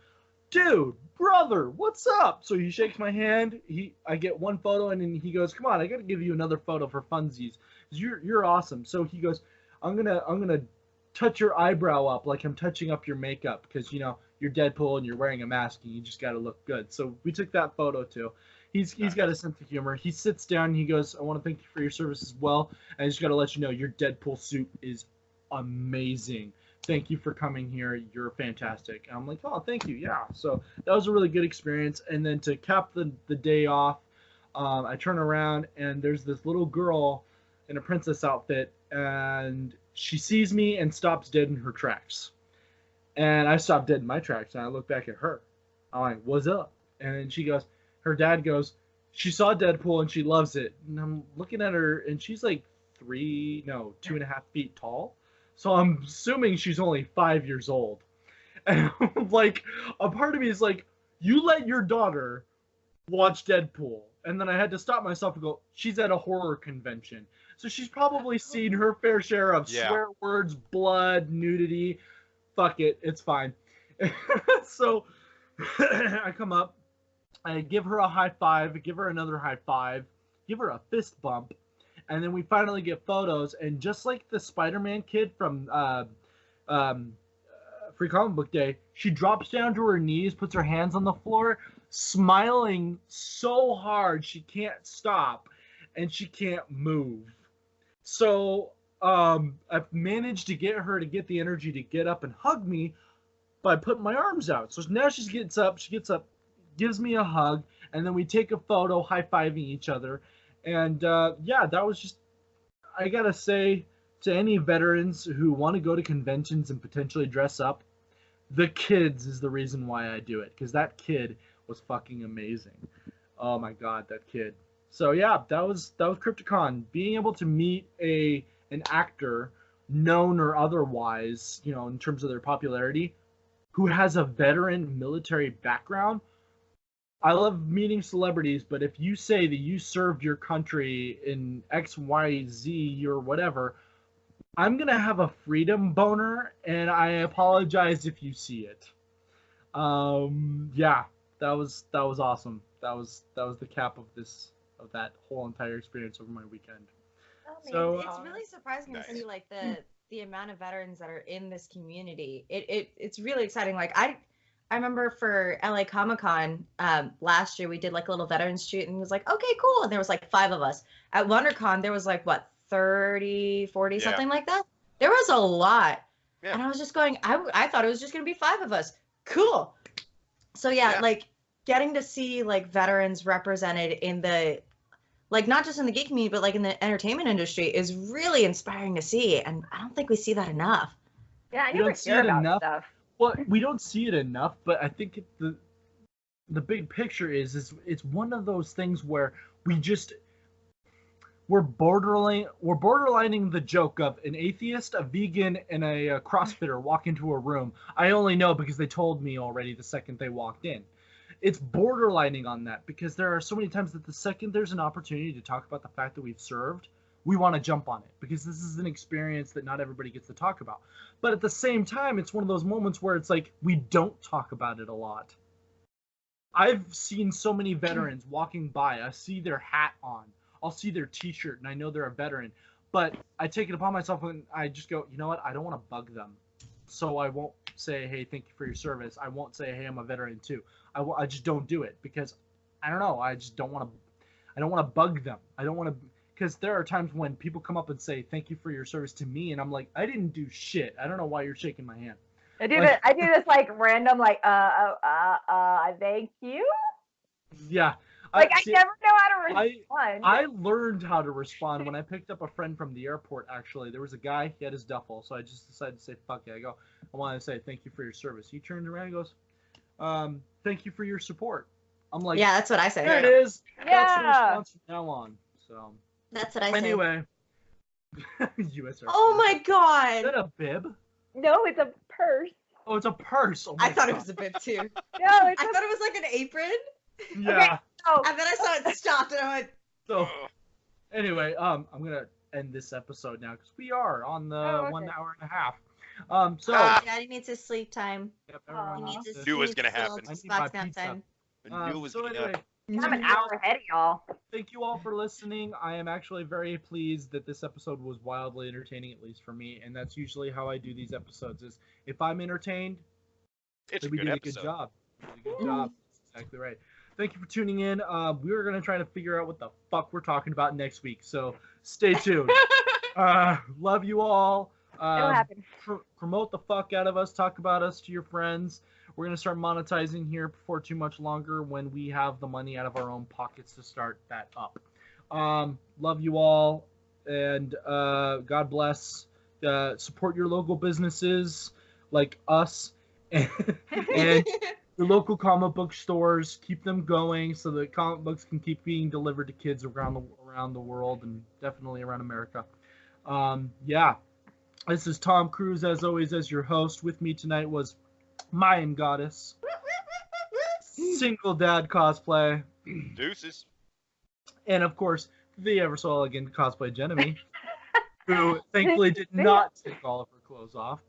dude, brother, what's up? So he shakes my hand. I get one photo, and then he goes, come on, I got to give you another photo for funsies. You're awesome. So he goes, I'm gonna touch your eyebrow up like I'm touching up your makeup because you're Deadpool and you're wearing a mask and you just got to look good. So we took that photo too. He's got a sense of humor. He sits down and he goes, I want to thank you for your service as well. And I just got to let you know your Deadpool suit is amazing. Thank you for coming here. You're fantastic. And I'm like, oh, thank you. Yeah. So that was a really good experience. And then to cap the day off, I turn around and there's this little girl in a princess outfit, and she sees me and stops dead in her tracks. And I stop dead in my tracks, and I look back at her. I'm like, what's up? And then she goes, her dad goes, she saw Deadpool and she loves it. And I'm looking at her, and she's like 2.5 feet tall. So I'm assuming she's only 5 years old. And like, a part of me is like, you let your daughter watch Deadpool. And then I had to stop myself and go, she's at a horror convention. So she's probably seen her fair share of swear words, blood, nudity. Fuck it, it's fine. So I come up, I give her a high five, give her another high five, give her a fist bump, and then we finally get photos. And just like the Spider-Man kid from Free Comic Book Day, she drops down to her knees, puts her hands on the floor, smiling so hard she can't stop and she can't move. So I've managed to get her to get the energy to get up and hug me by putting my arms out. So now she gets up, gives me a hug, and then we take a photo high-fiving each other. And that was just, I gotta say, to any veterans who want to go to conventions and potentially dress up, the kids is the reason why I do it, because that kid was fucking amazing. Oh my god, that kid. So yeah, that was Crypticon. Being able to meet an actor, known or otherwise, in terms of their popularity, who has a veteran military background. I love meeting celebrities, but if you say that you served your country in X, Y, Z or whatever, I'm gonna have a freedom boner, and I apologize if you see it. Yeah, that was awesome. That was the cap of that whole entire experience over my weekend. Oh, so it's really surprising to see like the amount of veterans that are in this community. It's really exciting. Like I remember for LA Comic Con last year we did like a little veterans shoot, and it was like, okay, cool. And there was like 5 of us. At WonderCon there was like 30, 40, something like that. There was a lot. Yeah. And I was just going, I thought it was just gonna be 5 of us. Cool. So like getting to see like veterans represented in the, like not just in the geek community, but like in the entertainment industry is really inspiring to see. And I don't think we see that enough. Yeah, I never hear about stuff. Well, we don't see it enough, but I think the big picture is it's one of those things where we're borderlining the joke of an atheist, a vegan, and a CrossFitter walk into a room. I only know because they told me already the second they walked in. It's borderlining on that because there are so many times that the second there's an opportunity to talk about the fact that we've served, we want to jump on it because this is an experience that not everybody gets to talk about. But at the same time, it's one of those moments where it's like we don't talk about it a lot. I've seen so many veterans walking by. I see their hat on. I'll see their t-shirt, and I know they're a veteran. But I take it upon myself and I just go, you know what? I don't want to bug them. So I won't say, hey, thank you for your service. I won't say, hey, I'm a veteran too. I just don't do it because I don't know. I just don't want to. I don't want to bug them. I don't want to, because there are times when people come up and say thank you for your service to me, and I'm like, I didn't do shit. I don't know why you're shaking my hand. I do this like random like thank you. Yeah. Like I never know how to respond. I learned how to respond when I picked up a friend from the airport. Actually, there was a guy. He had his duffel, so I just decided to say fuck it. I want to say thank you for your service. He turned around and goes, thank you for your support. I'm like, yeah, that's what I say. There it is. Yeah. That's the response from now on. So that's what I say. Anyway. USR. Oh my god. Is that a bib? No, it's a purse. Oh, it's a purse. Oh I thought it was a bib too. No, I thought it was like an apron. Yeah. Okay, no. And then I saw it stopped and I went. So anyway, I'm gonna end this episode now because we are on the 1 hour and a half. So Daddy needs his sleep time. Yep, Aw. He needs his, Knew it was he needs gonna his little happen. I need my Xbox nap pizza. time. I knew it was so gonna anyway, happen. I'm an hour ahead of y'all. thank you all for listening. I am actually very pleased that this episode was wildly entertaining, at least for me. And that's usually how I do these episodes: is if I'm entertained, It's a we good did a episode. good job. We did a good job. That's exactly right. Thank you for tuning in. We're gonna try to figure out what the fuck we're talking about next week. So stay tuned. Love you all. It'll happen. Promote the fuck out of us. Talk about us to your friends. We're going to start monetizing here before too much longer when we have the money out of our own pockets to start that up. Love you all. And God bless. Support your local businesses like us. And your local comic book stores. Keep them going so that comic books can keep being delivered to kids around the world and definitely around America. Yeah. This is Tom Cruise, as always, as your host. With me tonight was Mayan Goddess, Single Dad Cosplay, Deuces. and of course, the ever so elegant cosplay Jenemy, who thankfully did not take all of her clothes off.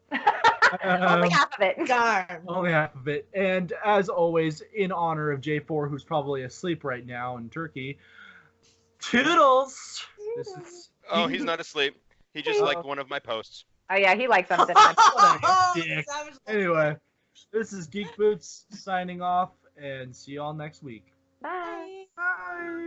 Only half of it. Darn. Only half of it. And as always, in honor of J4, who's probably asleep right now in Turkey, Toodles! This is... Oh, he's not asleep. He just liked one of my posts. Oh yeah, he likes something. What a dick. Anyway, this is Geek Boots signing off, and see y'all next week. Bye. Bye.